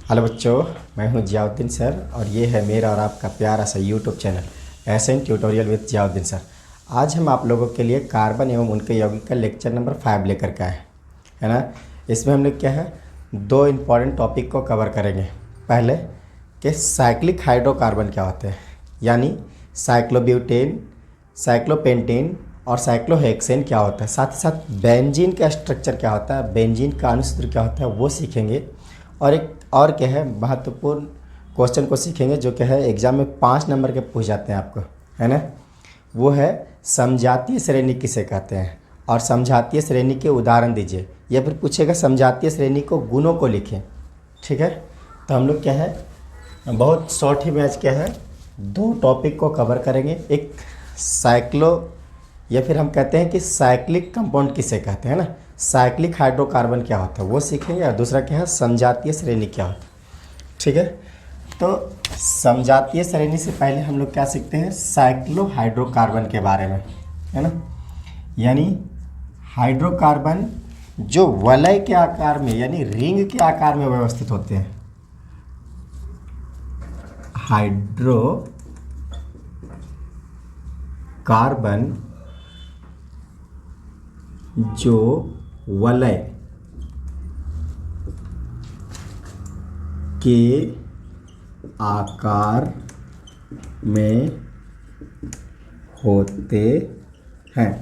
Hello बच्चों, मैं हूं जियाउद्दीन सर और ये है मेरा और आपका प्यारा सा YouTube channel SN tutorial with Ziauddin sir. आज हम आप लोगों के लिए कार्बन एवं उनके यौगिक का लेक्चर नंबर 5 लेकर के आए है ना। इसमें हम लोग क्या है, दो इम्पॉर्टेंट टॉपिक को कवर करेंगे। पहले कि साइक्लिक हाइड्रोकार्बन क्या होते हैं, यानी साइक्लोब्यूटेन, साइक्लोपेंटेन और साइक्लोहेक्सेन क्या होता है। साथ ही साथ बेंजीन का स्ट्रक्चर क्या होता है, बेंजीन का अणुसूत्र क्या होता है वो सीखेंगे। और एक और क्या है, महत्वपूर्ण क्वेश्चन को सीखेंगे जो क्या है एग्जाम में 5 नंबर के पूछ जाते हैं आपको, है ना। वो है समजातीय श्रेणी किसे कहते हैं और समजातीय श्रेणी के उदाहरण दीजिए, या फिर पूछेगा समजातीय श्रेणी को गुणों को लिखें। ठीक है, तो हम लोग क्या है बहुत शॉर्ट ही मैच क्या है, दो टॉपिक को कवर करेंगे। एक साइक्लो या फिर हम कहते हैं कि साइक्लिक कंपाउंड किसे कहते हैं ना, साइक्लिक हाइड्रोकार्बन क्या होता है वो सीखेंगे, और दूसरा क्या है समजातीय श्रेणी क्या होता है। ठीक है, तो समजातीय श्रेणी से पहले हम लोग क्या सीखते हैं, साइक्लो हाइड्रोकार्बन के बारे में, है ना। यानी हाइड्रोकार्बन जो वलय के आकार में यानी रिंग के आकार में व्यवस्थित होते हैं। हाइड्रो कार्बन जो वलय के आकार में होते हैं,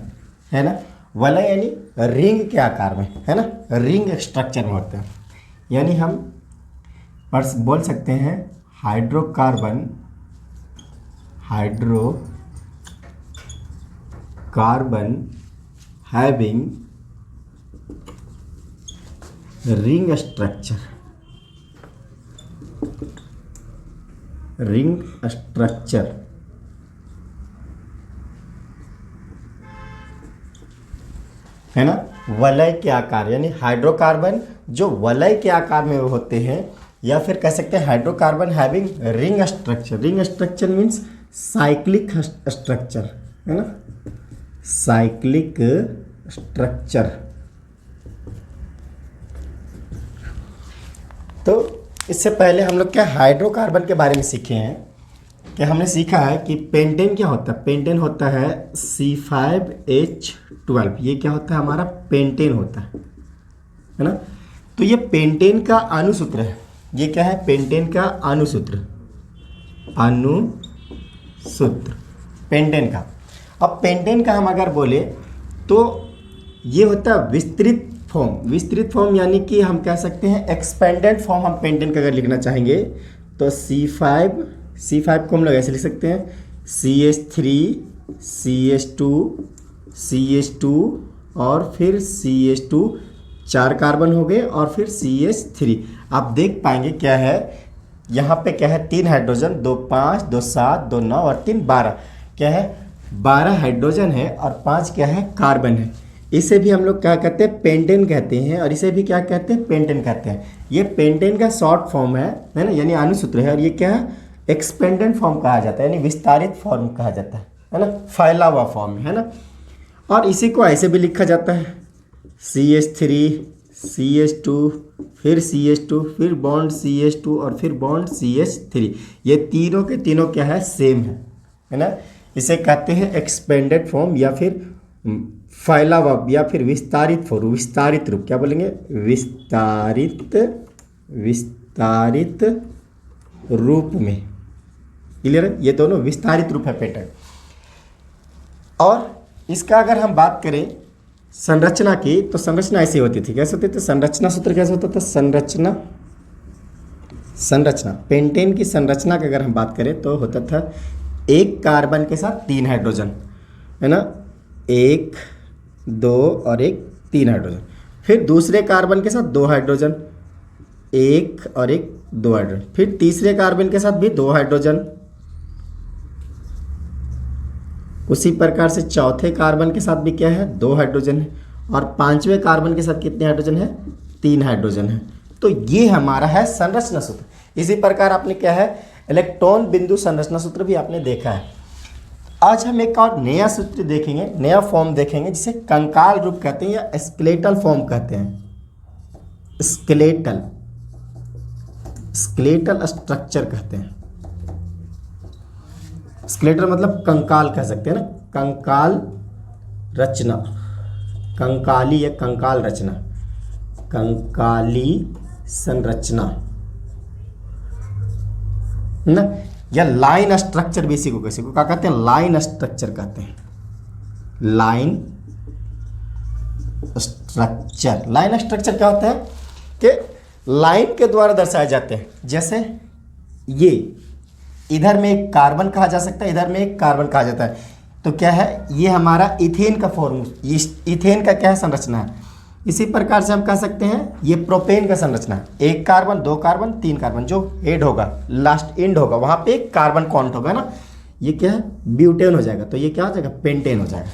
है ना। वलय यानी रिंग के आकार में, है ना, रिंग स्ट्रक्चर में होते हैं। यानी हम बोल सकते हैं हाइड्रोकार्बन having ring structure, है ना, वलय के आकार, यानी हाइड्रोकार्बन जो वलय के आकार में होते हैं, या फिर कह सकते हैं hydrocarbon having ring structure. Ring structure means cyclic structure, है ना, साइक्लिक स्ट्रक्चर। तो इससे पहले हम लोग क्या हाइड्रोकार्बन के बारे में सीखे हैं कि हमने सीखा है कि पेंटेन क्या होता है। पेंटेन होता है C5H12, ये क्या होता है हमारा पेंटेन होता है ना। तो ये पेंटेन का अणुसूत्र है, ये क्या है पेंटेन का अणुसूत्र पेंटेन का। अब पेंटेन का हम अगर बोले तो ये होता है विस्तृत फॉर्म, यानी कि हम कह सकते हैं एक्सपेंडेड फॉर्म। हम पेंटेन का अगर लिखना चाहेंगे तो C5 को हम लोग ऐसे लिख सकते हैं CH3 CH2 और फिर CH2, 4 कार्बन हो गए, और फिर CH3। आप देख पाएंगे क्या है यहाँ पे क्या है 3 हाइड्रोजन, 2 5 2 7 2 9 और 3 12, क्या है 12 हाइड्रोजन है और 5 क्या है कार्बन है। इसे भी हम लोग क्या कहते हैं पेंटेन कहते हैं, और इसे भी क्या कहते हैं पेंटेन कहते हैं। ये पेंटेन का शॉर्ट फॉर्म है ना, यानी अणुसूत्र है, और ये क्या है एक्सपेंडेड फॉर्म कहा जाता है, यानी विस्तारित फॉर्म कहा जाता है ना, फैला हुआ फॉर्म है ना। और इसी को ऐसे भी लिखा जाता है CH3 CH2 फिर CH2 फिर बॉन्ड CH2 और फिर बॉन्ड CH3। ये तीनों के तीनों क्या है सेम है ना। इसे कहते हैं एक्सपेंडेड फॉर्म या फिर फैला हुआ या फिर विस्तारित फॉर्म, विस्तारित रूप। क्या बोलेंगे विस्तारित रूप में। क्लियर है, ये दोनों विस्तारित रूप है पेंटेन। और इसका अगर हम बात करें संरचना की, तो संरचना ऐसी होती थी, कैसे होती थी संरचना सूत्र कैसे होता था, संरचना पेंटेन की संरचना की अगर हम बात करें तो होता था एक कार्बन के साथ 3 हाइड्रोजन, है ना, 1 2 और 1 3 हाइड्रोजन। फिर दूसरे कार्बन के साथ 2 हाइड्रोजन, 1 और 1 2 हाइड्रोजन। फिर तीसरे कार्बन के साथ भी 2 हाइड्रोजन। उसी प्रकार से चौथे कार्बन के साथ भी क्या है 2 हाइड्रोजन है, और 5वें कार्बन के साथ कितने हाइड्रोजन है 3 हाइड्रोजन है। तो ये हमारा है संरचना सूत्र। इसी प्रकार आपने क्या है इलेक्ट्रॉन बिंदु संरचना सूत्र भी आपने देखा है। आज हम एक और नया सूत्र देखेंगे, नया फॉर्म देखेंगे जिसे कंकाल रूप कहते हैं या स्केलेटल फॉर्म कहते हैं। स्केलेटल स्केलेटल स्ट्रक्चर कहते हैं। स्केलेटल मतलब कंकाल कह सकते हैं ना, कंकाल रचना, कंकाली या कंकाल रचना, कंकाली संरचना ना, या लाइन स्ट्रक्चर भी इसी को क्या कहते हैं, लाइन स्ट्रक्चर कहते हैं। लाइन स्ट्रक्चर, लाइन स्ट्रक्चर क्या होता है कि लाइन के द्वारा दर्शाए जाते हैं। जैसे ये इधर में एक कार्बन कहा जा सकता है, इधर में एक कार्बन कहा जाता है। तो क्या है, ये हमारा इथेन का फॉर्मूला, इथेन का क्या है, संरचना है। इसी प्रकार से हम कह सकते हैं ये प्रोपेन का संरचना है। एक कार्बन, दो कार्बन, तीन कार्बन, जो हेड होगा, लास्ट एंड होगा, वहाँ पे एक कार्बन काउंट होगा ना, ये क्या है, ब्यूटेन हो जाएगा। तो ये क्या हो जाएगा, पेंटेन हो जाएगा।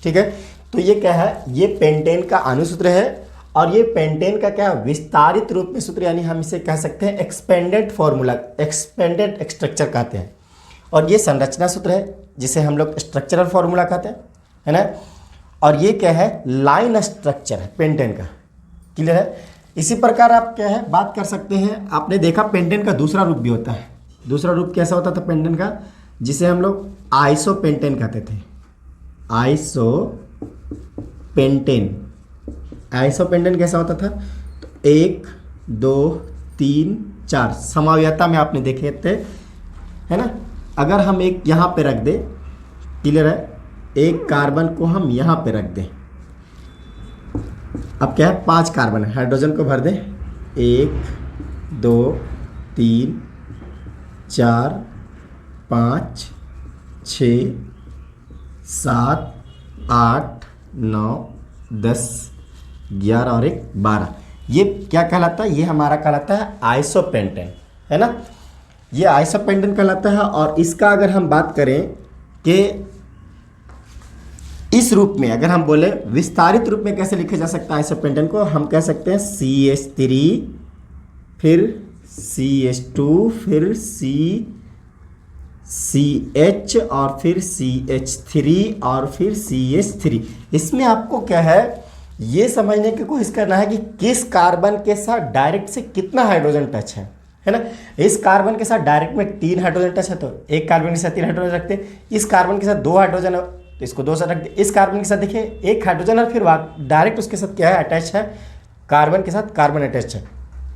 ठीक है, तो ये क्या है, ये पेंटेन का अणुसूत्र है। और ये पेंटेन का क्या है, विस्तारित रूप में सूत्र, यानी हम इसे कह सकते हैं एक्सपेंडेड फॉर्मूला, एक्सपेंडेड स्ट्रक्चर कहते हैं। और ये संरचना सूत्र है जिसे हम लोग स्ट्रक्चरल फॉर्मूला कहते हैं, है ना। और ये क्या है, लाइन स्ट्रक्चर है पेंटेन का। क्लियर है। इसी प्रकार आप क्या है, बात कर सकते हैं, आपने देखा पेंटेन का दूसरा रूप भी होता है। दूसरा रूप कैसा होता था पेंटेन का, जिसे हम लोग आइसो पेंटेन कहते थे। आइसो पेंटेन, आइसो पेंटेन कैसा होता था, तो 1 2 3 4 समाव्यता में आपने देखे थे, है ना। अगर हम एक यहाँ पे रख दें, क्लियर है, एक कार्बन को हम यहाँ पे रख दें, अब क्या है, 5 कार्बन है, हाइड्रोजन को भर दें, 1 2 3 4 5 6 7 8 9 10 11 और 1 12। ये क्या कहलाता है, ये हमारा कहलाता है आइसोपेंटेन, है ना। ये आइसोपेंटेन कहलाता है। और इसका अगर हम बात करें कि इस रूप में अगर हम बोले विस्तारित रूप में कैसे लिखा जा सकता है आइसोपेंटेन को, हम कह सकते हैं CH3 फिर CH2 फिर CH और फिर CH3 और फिर CH3। इसमें आपको क्या है, ये समझने की कोशिश करना है कि किस कार्बन के साथ डायरेक्ट से कितना हाइड्रोजन टच है ना। इस कार्बन के साथ डायरेक्ट में 3 हाइड्रोजन टच है, तो एक कार्बन के साथ 3 हाइड्रोजन रखते हैं। इस कार्बन के साथ 2 हाइड्रोजन है, तो इसको 2 से रख दे। इस कार्बन के साथ देखिए 1 हाइड्रोजन है, फिर डायरेक्ट उसके साथ क्या है, अटैच है, कार्बन के साथ कार्बन अटैच है।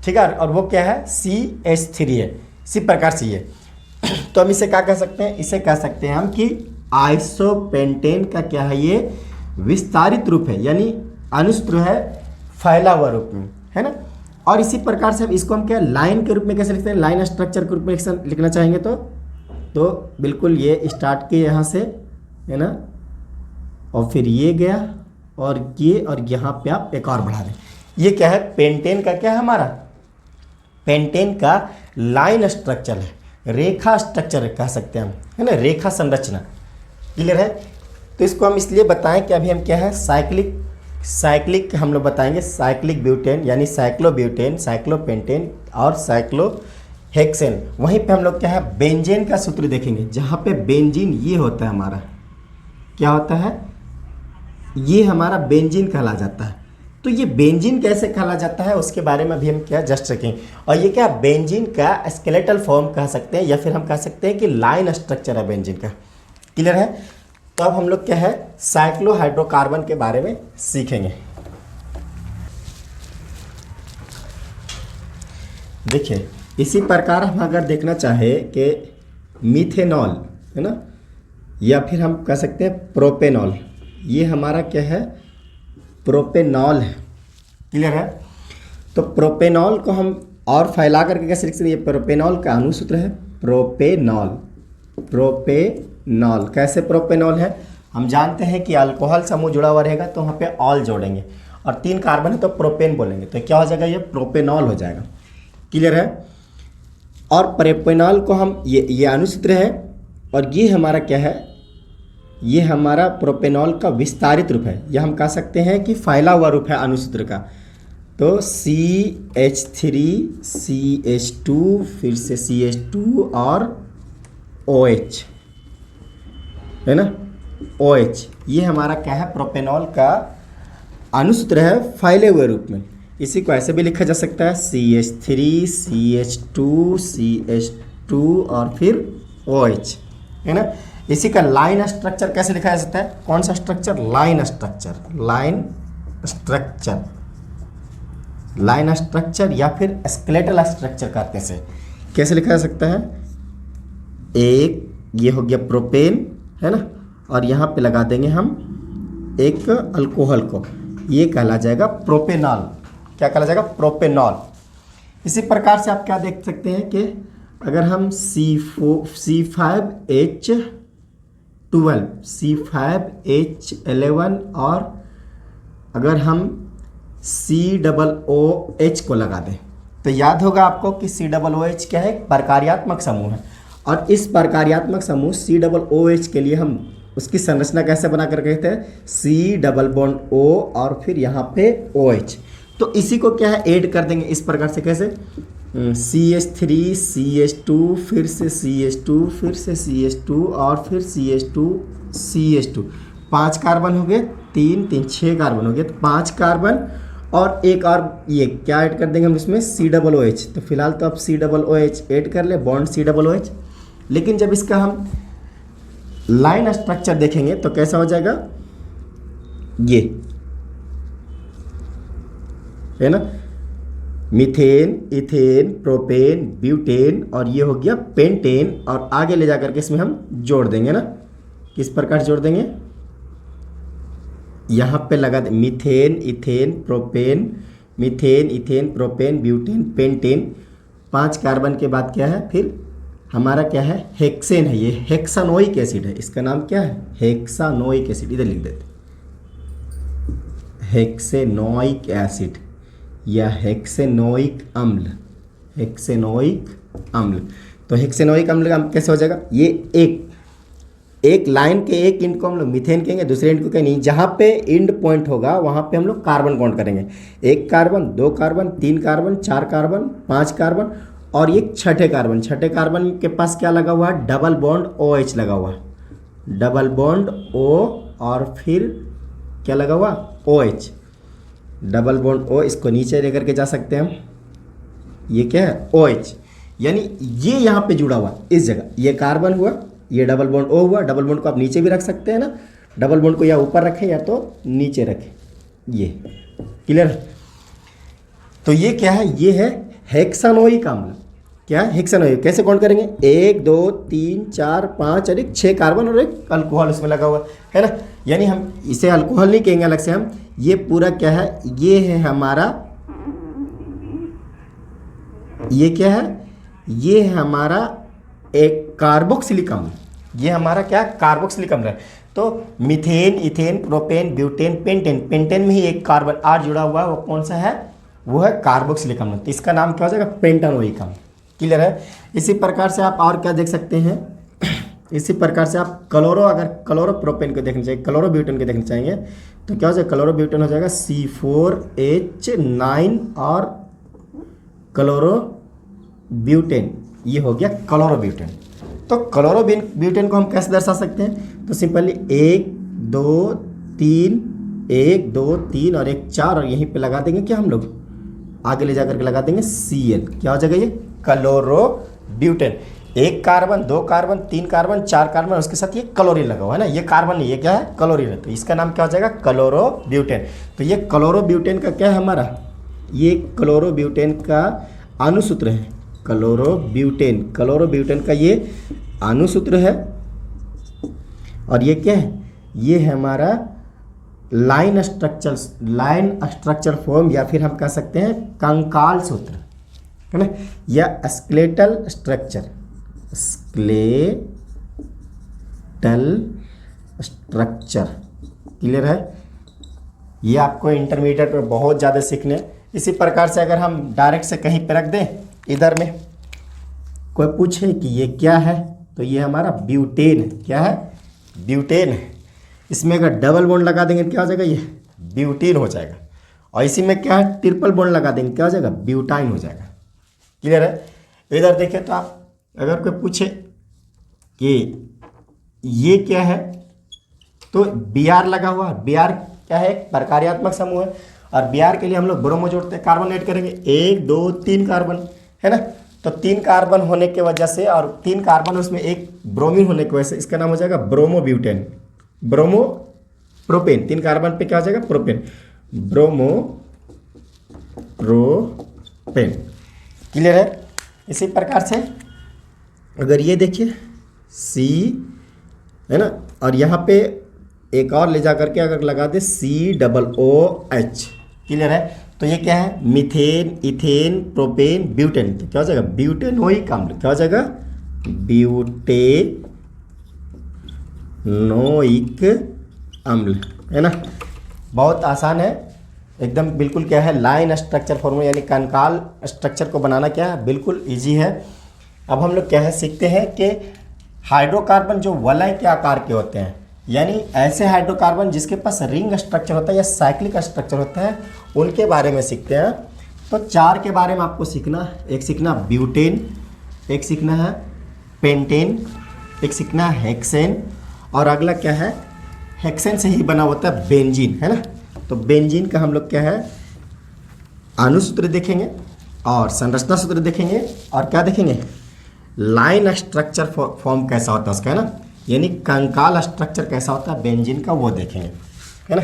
ठीक है, और वो क्या है, CH3 है। इसी प्रकार से ये तो हम इसे क्या कह सकते हैं, इसे कह सकते हैं हम कि आइसोपेंटेन का क्या है, ये विस्तारित रूप है, यानी अणुसूत्र है फैला हुआ रूप में, है ना। और इसी प्रकार से इसको हम क्या लाइन के रूप में कैसे लिखते हैं, लाइन स्ट्रक्चर के रूप में लिखना चाहेंगे तो बिल्कुल ये स्टार्ट किए यहाँ से, है ना, और फिर ये गया और ये, और यहाँ पे आप एक और बढ़ा दें। ये क्या है, पेंटेन का क्या है, हमारा पेंटेन का लाइन स्ट्रक्चर है, रेखा स्ट्रक्चर कह सकते हैं हम, है ना, रेखा संरचना। क्लियर है। तो इसको हम इसलिए बताएं कि अभी हम क्या है, साइक्लिक हम लोग बताएंगे, साइक्लिक ब्यूटेन यानी साइक्लोब्यूटेन, साइक्लोपेंटेन और साइक्लोहेक्सेन। वहीं पे हम लोग क्या है, बेंजीन का सूत्र देखेंगे, जहाँ पे बेंजीन ये होता है हमारा, क्या होता है, ये हमारा बेंजीन कहला जाता है। तो ये बेंजीन कैसे कहला जाता है उसके बारे में भी हम क्या जस्ट रखेंगे। और ये क्या, बेंजीन का स्केलेटल फॉर्म कह सकते हैं, या फिर हम कह सकते हैं कि लाइन स्ट्रक्चर है बेंजीन का। क्लियर है। तो अब हम लोग क्या है, साइक्लोहाइड्रोकार्बन के बारे में सीखेंगे। देखिए, इसी प्रकार हम अगर देखना चाहे कि मीथेनॉल, है ना, या फिर हम कह सकते हैं प्रोपेनॉल, ये हमारा क्या है, प्रोपेनॉल है। क्लियर है। तो प्रोपेनॉल को हम और फैला करके कैसे लिख सकते हैं, ये प्रोपेनॉल का अणुसूत्र है, प्रोपेनॉल। प्रोपेनॉल कैसे प्रोपेनॉल है, हम जानते हैं कि अल्कोहल समूह जुड़ा हुआ रहेगा तो वहाँ पे ऑल जोड़ेंगे, और 3 कार्बन है तो प्रोपेन बोलेंगे, तो क्या हो जाएगा, ये प्रोपेनॉल हो जाएगा। क्लियर है। और प्रोपेनॉल को हम ये अणुसूत्र है, और ये हमारा क्या है, ये हमारा प्रोपेनॉल का विस्तारित रूप है, या हम कह सकते हैं कि फैला हुआ रूप है अणुसूत्र का। तो CH3 CH2 फिर से CH2 और OH, है ना, OH, ये हमारा क्या है, प्रोपेनॉल का अणुसूत्र है फैले हुए रूप में। इसी को ऐसे भी लिखा जा सकता है CH3 CH2 CH2 और फिर OH, है ना। इसी का लाइन स्ट्रक्चर कैसे लिखा जा सकता है? कौन सा structure? Line structure, line structure, line structure या फिर स्केलेटल स्ट्रक्चर कहते हैं। कैसे लिखा जा सकता है? एक ये हो गया प्रोपेन, है ना, और यहाँ पे लगा देंगे हम एक अल्कोहल को, ये कहला जाएगा प्रोपेनॉल। क्या कहला जाएगा? प्रोपेनॉल। इसी प्रकार से आप क्या देख सकते हैं कि अगर हम C5H11 और अगर हम COOH को लगा दें तो याद होगा आपको कि COOH क्या है? प्रकार्यात्मक समूह है। और इस प्रकार्यात्मक समूह COOH के लिए हम उसकी संरचना कैसे बना कर कहते हैं? C डबल बॉन्ड O और फिर यहाँ पे OH। तो इसी को क्या है? ऐड कर देंगे इस प्रकार से। कैसे? CH3 CH2 फिर से CH2 फिर से CH2 और फिर CH2 5 कार्बन हो गए, 3 3 6 कार्बन हो गए, तो 5 कार्बन और एक और ये क्या ऐड कर देंगे हम इसमें? COOH। तो फिलहाल तो आप COOH ऐड कर ले, बॉन्ड COOH। लेकिन जब इसका हम लाइन स्ट्रक्चर देखेंगे तो कैसा हो जाएगा? ये है ना, मीथेन, इथेन, प्रोपेन, ब्यूटेन और ये हो गया पेंटेन। और आगे ले जाकर के इसमें हम जोड़ देंगे ना। किस प्रकार जोड़ देंगे? यहाँ पे लगा दे methane, ethane, propane, methane, ethane, propane, butane, pentane. 5 carbon के बाद क्या है? फिर हमारा क्या है? हेक्सेन है। ये हेक्सानोइक एसिड है। इसका नाम क्या है? हेक्सानोइक एसिड। इधर लिख देते, हेक्सेनोइक एसिड या हेक्सेनोइक अम्ल, हेक्सेनोइक अम्ल। तो हेक्सेनोइक अम्ल का कैसे हो जाएगा? ये एक लाइन के एक इंड को हम लोग मीथेन कहेंगे, दूसरे इंड को कहेंगे नहीं। जहाँ पे इंड पॉइंट होगा वहाँ पे हम लोग कार्बन काउंट करेंगे। 1 carbon, 2 carbon, 3 carbon, 4 carbon, 5 carbon और ये छठे कार्बन। छठे कार्बन के पास क्या लगा हुआ है? डबल बॉन्ड OH लगा हुआ, डबल बॉन्ड O और फिर क्या लगा हुआ? OH, double bond O। इसको नीचे लेकर के जा सकते हैं हम। ये क्या है? OH। यानी ये यहाँ पे जुड़ा हुआ इस जगह, ये कार्बन हुआ, ये डबल बॉन्ड O हुआ। डबल बॉन्ड को आप नीचे भी रख सकते हैं ना, डबल बॉन्ड को या ऊपर रखें या तो नीचे रखें। ये क्लियर? तो ये क्या है? ये है हेक्सानोइक अम्ल। क्या है? हेक्सानोइक। कैसे काउंट करेंगे? 1 2 3 4 5 और एक 6 कार्बन और एक अल्कोहल इसमें लगा हुआ है ना। यानी हम इसे अल्कोहल नहीं कहेंगे अलग से हम। ये पूरा क्या है? ये है हमारा, ये क्या है? ये है हमारा एक कार्बोक्सिलिक अम्ल। ये हमारा क्या? कार्बोक्सिलिक अम्ल है। तो methane, ethane, propane, butane, pentane, pentane में ही एक कार्बन R जुड़ा हुआ है। वो कौन सा है? वो है कार्बोक्सिलिक अम्ल। तो इसका नाम क्या हो जाएगा? पेंटानोइक अम्ल। क्लियर है? इसी प्रकार से आप और क्या देख सकते हैं? इसी प्रकार से आप अगर क्लोरोप्रोपेन को देखना चाहिए, क्लोरोब्यूटेन को देखना चाहेंगे तो क्या हो जाएगा? क्लोरोब्यूटेन हो जाएगा C4H9 और क्लोरोब्यूटेन, ये हो गया क्लोरोब्यूटेन। तो क्लोरोब्यूटेन को हम कैसे दर्शा सकते हैं? तो सिंपली 1 2 3 1 2 3 और एक 4 और यहीं पे लगा देंगे क्या हम लोग? आगे ले जाकर के लगा देंगे Cl। क्या हो जाएगा? ये chlorobutane. 1 carbon, 2 carbon, 3 carbon, 4 carbon, उसके साथ ये क्लोरीन लगा हुआ है ना। ये कार्बन नहीं, ये क्या है? क्लोरीन है। तो इसका नाम क्या हो जाएगा? क्लोरोब्यूटेन। तो ये क्लोरोब्यूटेन का क्या है हमारा? ये क्लोरोब्यूटेन का अणुसूत्र है। क्लोरोब्यूटेन का ये अणुसूत्र है। और ये क्या है? ये है हमारा लाइन स्ट्रक्चर फॉर्म या फिर हम कह सकते हैं कंकाल सूत्र, है ना, या स्केलेटल स्ट्रक्चर, क्लियर है? ये आपको इंटरमीडिएट में बहुत ज़्यादा सीखने। इसी प्रकार से अगर हम डायरेक्ट से कहीं पे रख दें, इधर में कोई पूछे कि ये क्या है तो ये हमारा ब्यूटेन है। क्या है? ब्यूटेन है। इसमें अगर डबल बॉन्ड लगा देंगे क्या हो जाएगा? ये ब्यूटीन हो जाएगा। और इसी में क्या है? ट्रिपल बॉन्ड लगा देंगे क्या हो जाएगा? ब्यूटाइन हो जाएगा। क्लियर है? इधर देखें तो आप अगर कोई पूछे कि ये क्या है तो Br लगा हुआ है। Br क्या है? एक प्रकार्यात्मक समूह है। और Br के लिए हम लोग ब्रोमो जोड़ते हैं, कार्बन ऐड करेंगे 1 2 3 कार्बन, है ना। तो 3 कार्बन होने की वजह से और 3 कार्बन उसमें एक ब्रोमीन होने की वजह से इसका नाम हो जाएगा bromo butane, bromo propane. 3 carbon पे क्या हो जाएगा? Propane, bromo propane. क्लियर है? इसी प्रकार से अगर ये देखिए C, है ना, और यहाँ पे एक और ले जा करके अगर लगा दे COOH, क्लियर है? तो ये क्या है? Methane, ethane, propane, butane. तो क्या हो जाएगा? ब्यूटेनोइक अम्ल। क्या हो जाएगा? ब्यूटेनोइक अम्ल, है ना। बहुत आसान है एकदम, बिल्कुल क्या है, लाइन स्ट्रक्चर फॉर्मूला यानी कंकाल स्ट्रक्चर को बनाना क्या है, बिल्कुल इजी है। अब हम लोग क्या है सीखते हैं कि हाइड्रोकार्बन जो वलय के आकार के होते हैं, यानी ऐसे हाइड्रोकार्बन जिसके पास रिंग स्ट्रक्चर होता है या साइक्लिक स्ट्रक्चर होता है, उनके बारे में सीखते हैं। तो 4 के बारे में आपको सीखना, एक सीखना ब्यूटेन, एक सीखना है पेंटेन, एक सीखना है हेक्सेन, और अगला क्या है, हेक्सेन से ही बना होता है बेंजीन, है ना। तो बेंजीन का हम लोग क्या है, अणुसूत्र देखेंगे और संरचना सूत्र देखेंगे, और क्या देखेंगे, लाइन स्ट्रक्चर फॉर्म कैसा होता है उसका, है ना, यानी कंकाल स्ट्रक्चर कैसा होता है बेंजीन का, वो देखेंगे, है ना।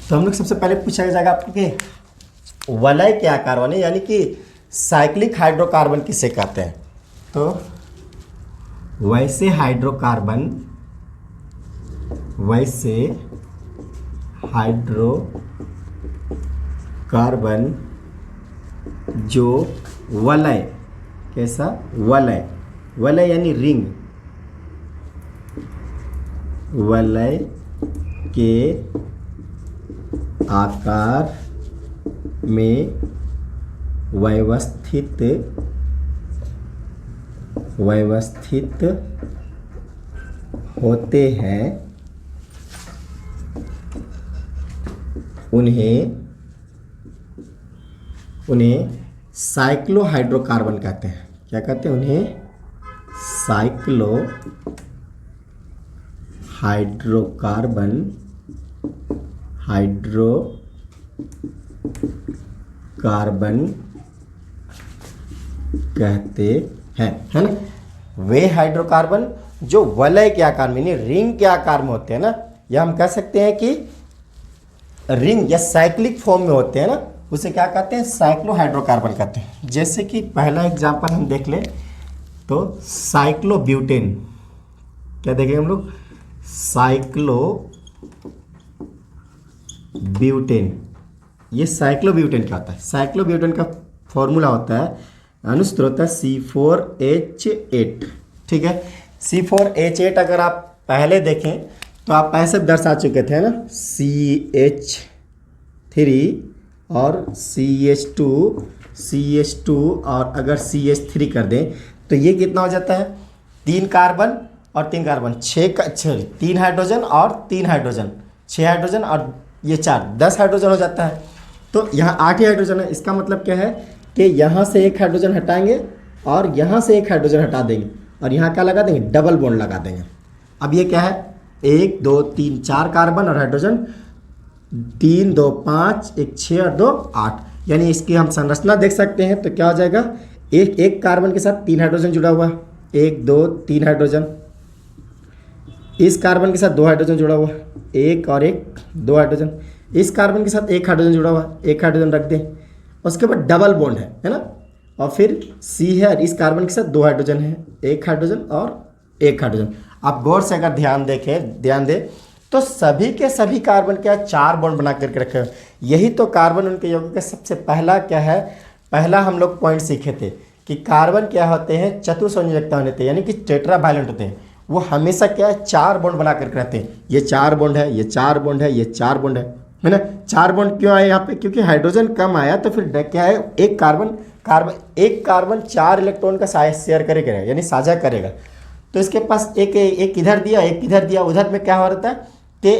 तो हम लोग सबसे पहले पूछा जाएगा आपको कि वलय के आकार वाले यानी कि साइक्लिक हाइड्रोकार्बन किसे कहते हैं। तो वैसे हाइड्रोकार्बन जो वलय, कैसा वलय, वलय यानी रिंग, वलय के आकार में व्यवस्थित होते हैं, उन्हें साइक्लोहाइड्रोकार्बन कहते हैं। क्या कहते हैं? उन्हें साइक्लोहाइड्रोकार्बन कहते हैं, है ना। वे हाइड्रोकार्बन जो वलय के आकार में यानी रिंग के आकार में होते हैं ना, या हम कह सकते हैं कि रिंग या साइक्लिक फॉर्म में होते हैं ना, उसे क्या कहते हैं? साइक्लोहाइड्रोकार्बन कहते हैं। जैसे कि पहला एग्जांपल हम देख लें तो साइक्लोब्यूटेन, क्या देखेंगे हम लोग? साइक्लोब्यूटेन। ये साइक्लोब्यूटेन क्या होता है? साइक्लोब्यूटेन का फॉर्मूला होता है, अणुसूत्र होता है C4H8, ठीक है। C4H8 अगर आप पहले देखें तो आप ऐसे दर्शा चुके थे ना, CH3 और CH2 और अगर CH3 कर दें तो ये कितना हो जाता है? 3 कार्बन और 3 कार्बन, 3 हाइड्रोजन और 3 हाइड्रोजन, 6 हाइड्रोजन और ये 4, 10 हाइड्रोजन हो जाता है। तो यहाँ 8 ही हाइड्रोजन है। इसका मतलब क्या है कि यहाँ से एक हाइड्रोजन हटाएंगे और यहाँ से एक हाइड्रोजन हटा देंगे और यहाँ क्या लगा देंगे? डबल बॉन्ड लगा देंगे। अब ये क्या है? 1 2 3 4 कार्बन और हाइड्रोजन, 3 2 5, 1 6 और 2 8, यानी इसकी हम संरचना देख सकते हैं। तो क्या हो जाएगा? एक कार्बन के साथ 3 हाइड्रोजन जुड़ा हुआ है, 1 2 3 हाइड्रोजन। इस कार्बन के साथ 2 हाइड्रोजन जुड़ा हुआ है, 1 और 1 2 हाइड्रोजन। इस कार्बन के साथ 1 हाइड्रोजन जुड़ा हुआ है, 1 हाइड्रोजन रख दें। उसके बाद डबल बॉन्ड है ना, और फिर C है और इस कार्बन के साथ 2 हाइड्रोजन है, 1 हाइड्रोजन और 1 हाइड्रोजन। आप गौर से अगर ध्यान दें तो सभी के सभी कार्बन क्या 4 बॉन्ड बना करके रखे हैं। यही तो कार्बन उनके यौगिक का सबसे पहला क्या है, पहला हम लोग पॉइंट सीखे थे कि कार्बन क्या होते हैं? चतुसंयोजकता होते हैं, यानी कि टेट्रावैलेंट होते हैं। वो हमेशा क्या है? 4 बॉन्ड बना करके रहते हैं। ये 4 बॉन्ड है, ये 4 बॉन्ड है, ये 4 बॉन्ड है ना। 4 बॉन्ड क्यों आए यहाँ पे? क्योंकि हाइड्रोजन कम आया, तो फिर क्या है? एक कार्बन 4 इलेक्ट्रॉन का शेयर करेगा, यानी साझा करेगा। तो इसके पास एक इधर दिया, एक इधर दिया, उधर में क्या हो रहा था कि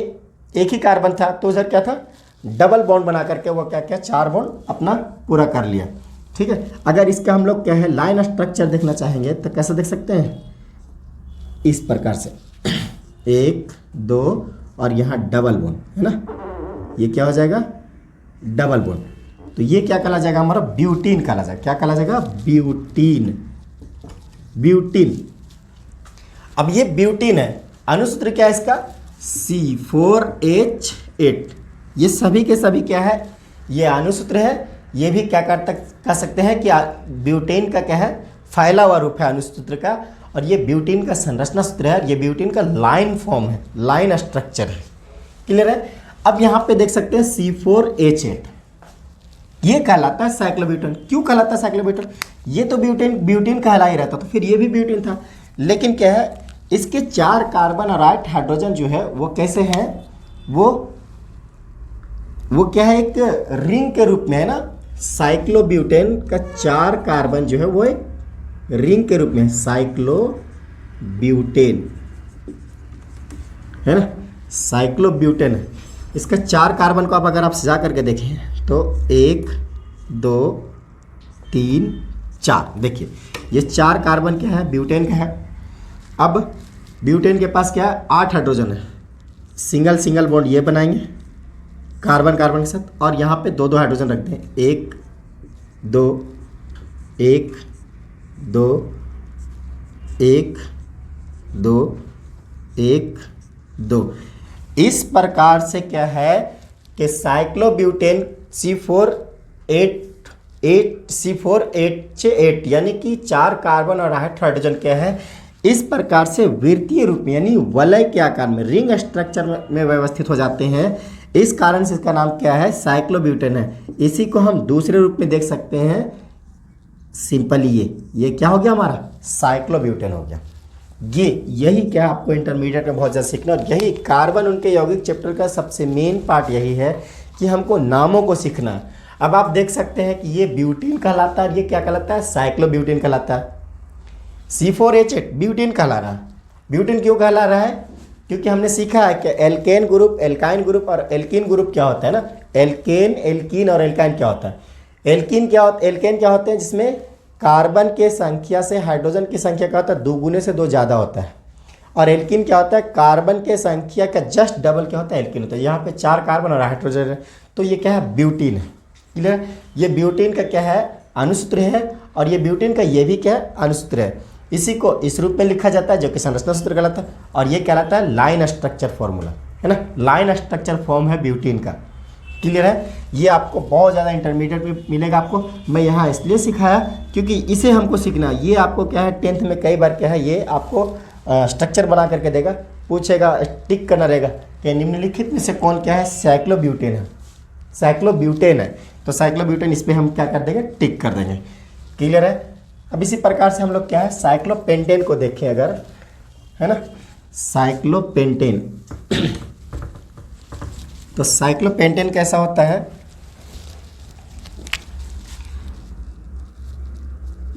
एक ही कार्बन था, तो उधर क्या था? डबल बॉन्ड बना करके वो क्या 4 बॉन्ड अपना पूरा कर लिया, ठीक है। अगर इसका हम लोग क्या है लाइन स्ट्रक्चर देखना चाहेंगे तो कैसे देख सकते हैं? इस प्रकार से 1 2 और यहाँ डबल बॉन्ड, है ना, ये क्या हो जाएगा, डबल बॉन्ड। तो ये क्या कहला जाएगा, हमारा ब्यूटीन कहला जाएगा। क्या कहला जाएगा, ब्यूटीन। ब्यूटीन। अब ये ब्यूटीन है, अणुसूत्र क्या है इसका, C4H8। ये सभी के सभी क्या है, ये अणुसूत्र है। ये भी क्या कह सकते हैं कि ब्यूटेन का क्या है, फैला हुआ रूप है अणुसूत्र का। और ये ब्यूटीन का संरचना सूत्र है, ये ब्यूटीन का लाइन फॉर्म है, लाइन स्ट्रक्चर है। क्लियर है। अब यहाँ पे देख सकते हैं C4H8, ये कहलाता है साइक्लोब्यूटेन। क्यों कहलाता है साइक्लोब्यूटेन, ये तो ब्यूटीन कहला ही रहता, तो फिर ये भी ब्यूटीन था। लेकिन क्या है, इसके 4 कार्बन और 8 हाइड्रोजन जो है वो कैसे हैं, वो क्या है, एक रिंग के रूप में है ना। साइक्लोब्यूटेन का 4 कार्बन जो है वो एक रिंग के रूप में, साइक्लोब्यूटेन है ना, साइक्लोब्यूटेन है। इसका 4 कार्बन को आप अगर आप सजा करके देखें तो 1 2 3 4, देखिए ये 4 कार्बन क्या है, ब्यूटेन का है। अब ब्यूटेन के पास क्या है, 8 हाइड्रोजन है। सिंगल सिंगल बॉन्ड ये बनाएंगे कार्बन कार्बन के साथ, और यहाँ पे 2 हाइड्रोजन रख दें, 1 2 1 2 1 2 1 2। इस प्रकार से क्या है कि साइक्लोब्यूटेन C4H8 यानी कि 4 कार्बन और 8 हाइड्रोजन क्या है, इस प्रकार से वृत्तीय रूप में यानी वलय के आकार में, रिंग स्ट्रक्चर में व्यवस्थित हो जाते हैं। इस कारण से इसका नाम क्या है, साइक्लोब्यूटेन है। इसी को हम दूसरे रूप में देख सकते हैं, सिंपली ये क्या हो गया, हमारा साइक्लोब्यूटेन हो गया। यही क्या आपको इंटरमीडिएट में बहुत ज़्यादा सीखना, और यही कार्बन उनके यौगिक चैप्टर का सबसे मेन पार्ट यही है कि हमको नामों को सीखना। अब आप देख सकते हैं कि ये ब्यूटीन कहलाता है, ये क्या कहलाता है, साइक्लोब्यूटेन कहलाता है। C4H8 ब्यूटीन कहला रहा है। ब्यूटीन क्यों कहला रहा है, क्योंकि हमने सीखा है कि एल्केन ग्रुप, एल्काइन ग्रुप और एल्कीन ग्रुप क्या होता है ना, एल्केन, एल्कीन और एल्काइन क्या होता है। एल्केन क्या होते हैं, जिसमें कार्बन के संख्या से हाइड्रोजन की संख्या क्या होता है, 2 गुने से 2 ज़्यादा होता है। और एल्कीन क्या होता है, कार्बन के संख्या का जस्ट डबल क्या होता है, एल्कीन होता है। यहाँ पे 4 कार्बन और हाइड्रोजन है, तो ये क्या है, ब्यूटीन है। क्लियर। ये ब्यूटीन का क्या है, अणुसूत्र है, और ये ब्यूटीन का ये भी क्या है, अणुसूत्र है। इसी को इस रूप में लिखा जाता है जो कि संरचना सूत्र कहलाता है, और ये कहलाता है लाइन स्ट्रक्चर फॉर्मूला, है ना, लाइन स्ट्रक्चर फॉर्म है ब्यूटीन का। क्लियर है। ये आपको बहुत ज़्यादा इंटरमीडिएट में मिलेगा। आपको मैं यहाँ इसलिए सिखाया क्योंकि इसे हमको सीखना। ये आपको क्या है, 10th में कई बार क्या है, ये आपको स्ट्रक्चर बना करके देगा, पूछेगा, टिक करना रहेगा कि निम्नलिखित में से कौन क्या है, साइक्लोब्यूटेन है, साइक्लोब्यूटेन है। तो साइक्लोब्यूटेन इस पर हम क्या कर देंगे, टिक कर देंगे। क्लियर है। अब इसी प्रकार से हम लोग क्या है, साइक्लोपेंटेन को देखें अगर, है ना, साइक्लोपेंटेन। तो साइक्लोपेंटेन कैसा होता है,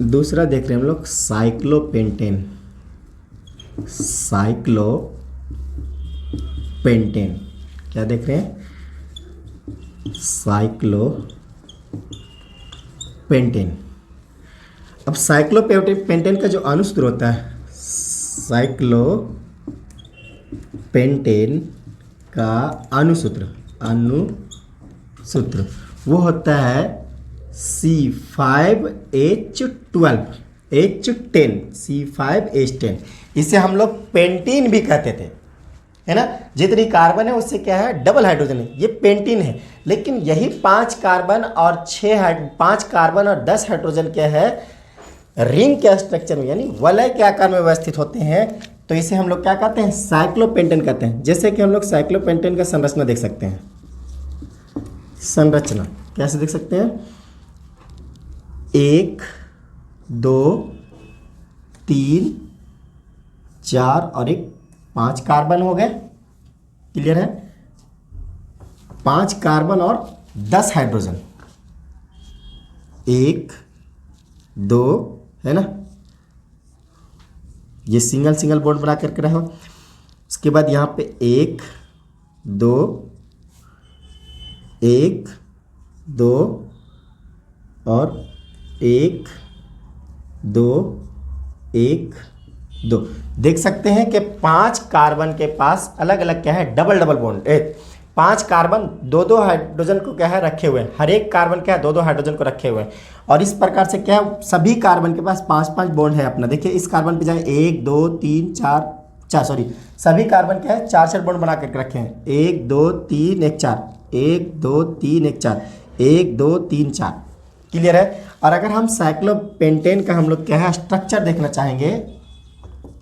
दूसरा देख रहे हैं हम लोग, साइक्लोपेंटेन। साइक्लोपेंटेन क्या देख रहे हैं, साइक्लोपेंटेन। अब साइक्लोपेंटेन का जो अणुसूत्र होता है, साइक्लोपेंटेन का अणुसूत्र वो होता है C5H10। इसे हम लोग पेंटीन भी कहते थे, है ना। जितनी कार्बन है उससे क्या है, डबल हाइड्रोजन है, ये पेंटीन है। लेकिन यही 5 कार्बन और 10 हाइड्रोजन क्या है, रिंग के स्ट्रक्चर में यानी वलय के आकार में व्यवस्थित होते हैं। तो इसे हम लोग क्या कहते हैं, साइक्लोपेंटेन कहते हैं। जैसे कि हम लोग साइक्लोपेंटेन का संरचना देख सकते हैं। संरचना कैसे देख सकते हैं, 1 2 3 4 और 5 कार्बन हो गए। क्लियर है। 5 कार्बन और 10 हाइड्रोजन, 1 2 है ना, ये सिंगल बॉन्ड बना करके रहो। उसके बाद यहाँ पे 1 2 1 2 और 1 2 1 2। देख सकते हैं कि 5 कार्बन के पास अलग अलग क्या है, डबल बॉन्ड, 5 कार्बन दो दो हाइड्रोजन को क्या है रखे हुए हैं, हर एक कार्बन क्या है दो दो हाइड्रोजन को रखे हुए हैं। और इस प्रकार से क्या है सभी कार्बन के पास 5 5 बॉन्ड है अपना। देखिए इस कार्बन पे जाए 1 2 3 4 4 सॉरी सभी कार्बन क्या है 4 4 बॉन्ड बना करके रखे हैं। 1 2 3 1 4 1 2 3 1 4 1 2 3 4। क्लियर है। और अगर हम साइक्लोपेंटेन का हम लोग क्या है स्ट्रक्चर देखना चाहेंगे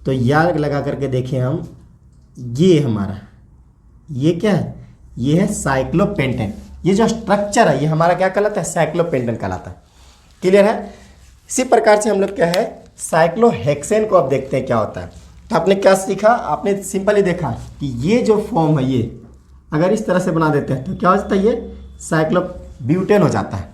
तो याद लगा करके देखें हम, ये हमारा ये क्या है, ये है साइक्लोपेंटेन। ये जो स्ट्रक्चर है ये हमारा क्या कहलाता है, साइक्लोपेंटेन कहलाता है। क्लियर है। इसी प्रकार से हम लोग क्या है साइक्लोहेक्सेन को अब देखते हैं क्या होता है। तो आपने क्या सीखा, आपने सिंपली देखा कि ये जो फॉर्म है ये अगर इस तरह से बना देते हैं तो क्या हो जाता है, ये साइक्लोब्यूटेन हो जाता है।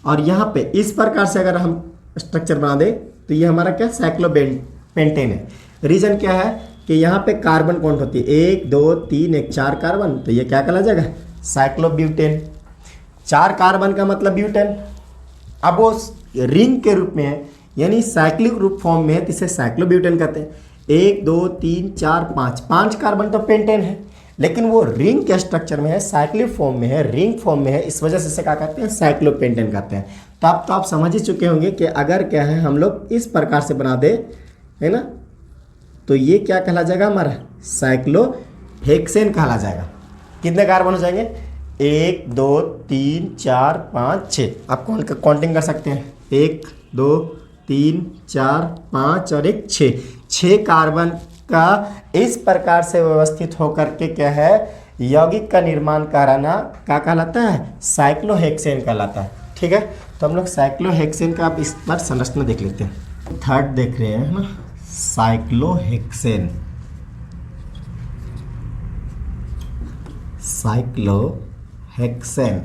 और यहाँ पे इस प्रकार से अगर हम स्ट्रक्चर बना दें तो ये हमारा क्या साइक्लोपेंटेन है। रीजन क्या है कि यहाँ पे कार्बन काउंट होती है 1 2 3 1 4 कार्बन, तो ये क्या कहला जाएगा साइक्लोब्यूटेन। 4 कार्बन का मतलब ब्यूटेन। अब वो रिंग के रूप में है यानी साइक्लिक रूप फॉर्म में है तो इसे साइक्लोब्यूटेन कहते हैं। 1 2 3 4 5 कार्बन तो पेंटेन है, लेकिन वो रिंग के स्ट्रक्चर में है, साइक्लिक फॉर्म में है, रिंग फॉर्म में है, इस वजह से इसे क्या कहते हैं साइक्लोपेंटेन कहते हैं। तो आप समझ ही चुके होंगे कि अगर क्या है हम लोग इस प्रकार से बना दे है ना तो ये क्या कहला जाएगा हमारा साइक्लोहेक्सेन कहला जाएगा। कितने कार्बन हो जाएंगे 1 2 3 4 5 6। आप काउंटिंग कर सकते हैं 1 2 3 4 5 और 1 6 कार्बन का इस प्रकार से व्यवस्थित होकर के क्या है यौगिक का निर्माण कराना क्या कहलाता है साइक्लोहेक्सेन कहलाता है। ठीक है। तो हम लोग साइक्लोहेक्सेन का अब इस बार संरचना देख लेते हैं। थर्ड देख रहे हैं ना साइक्लोहेक्सेन। साइक्लोहेक्सेन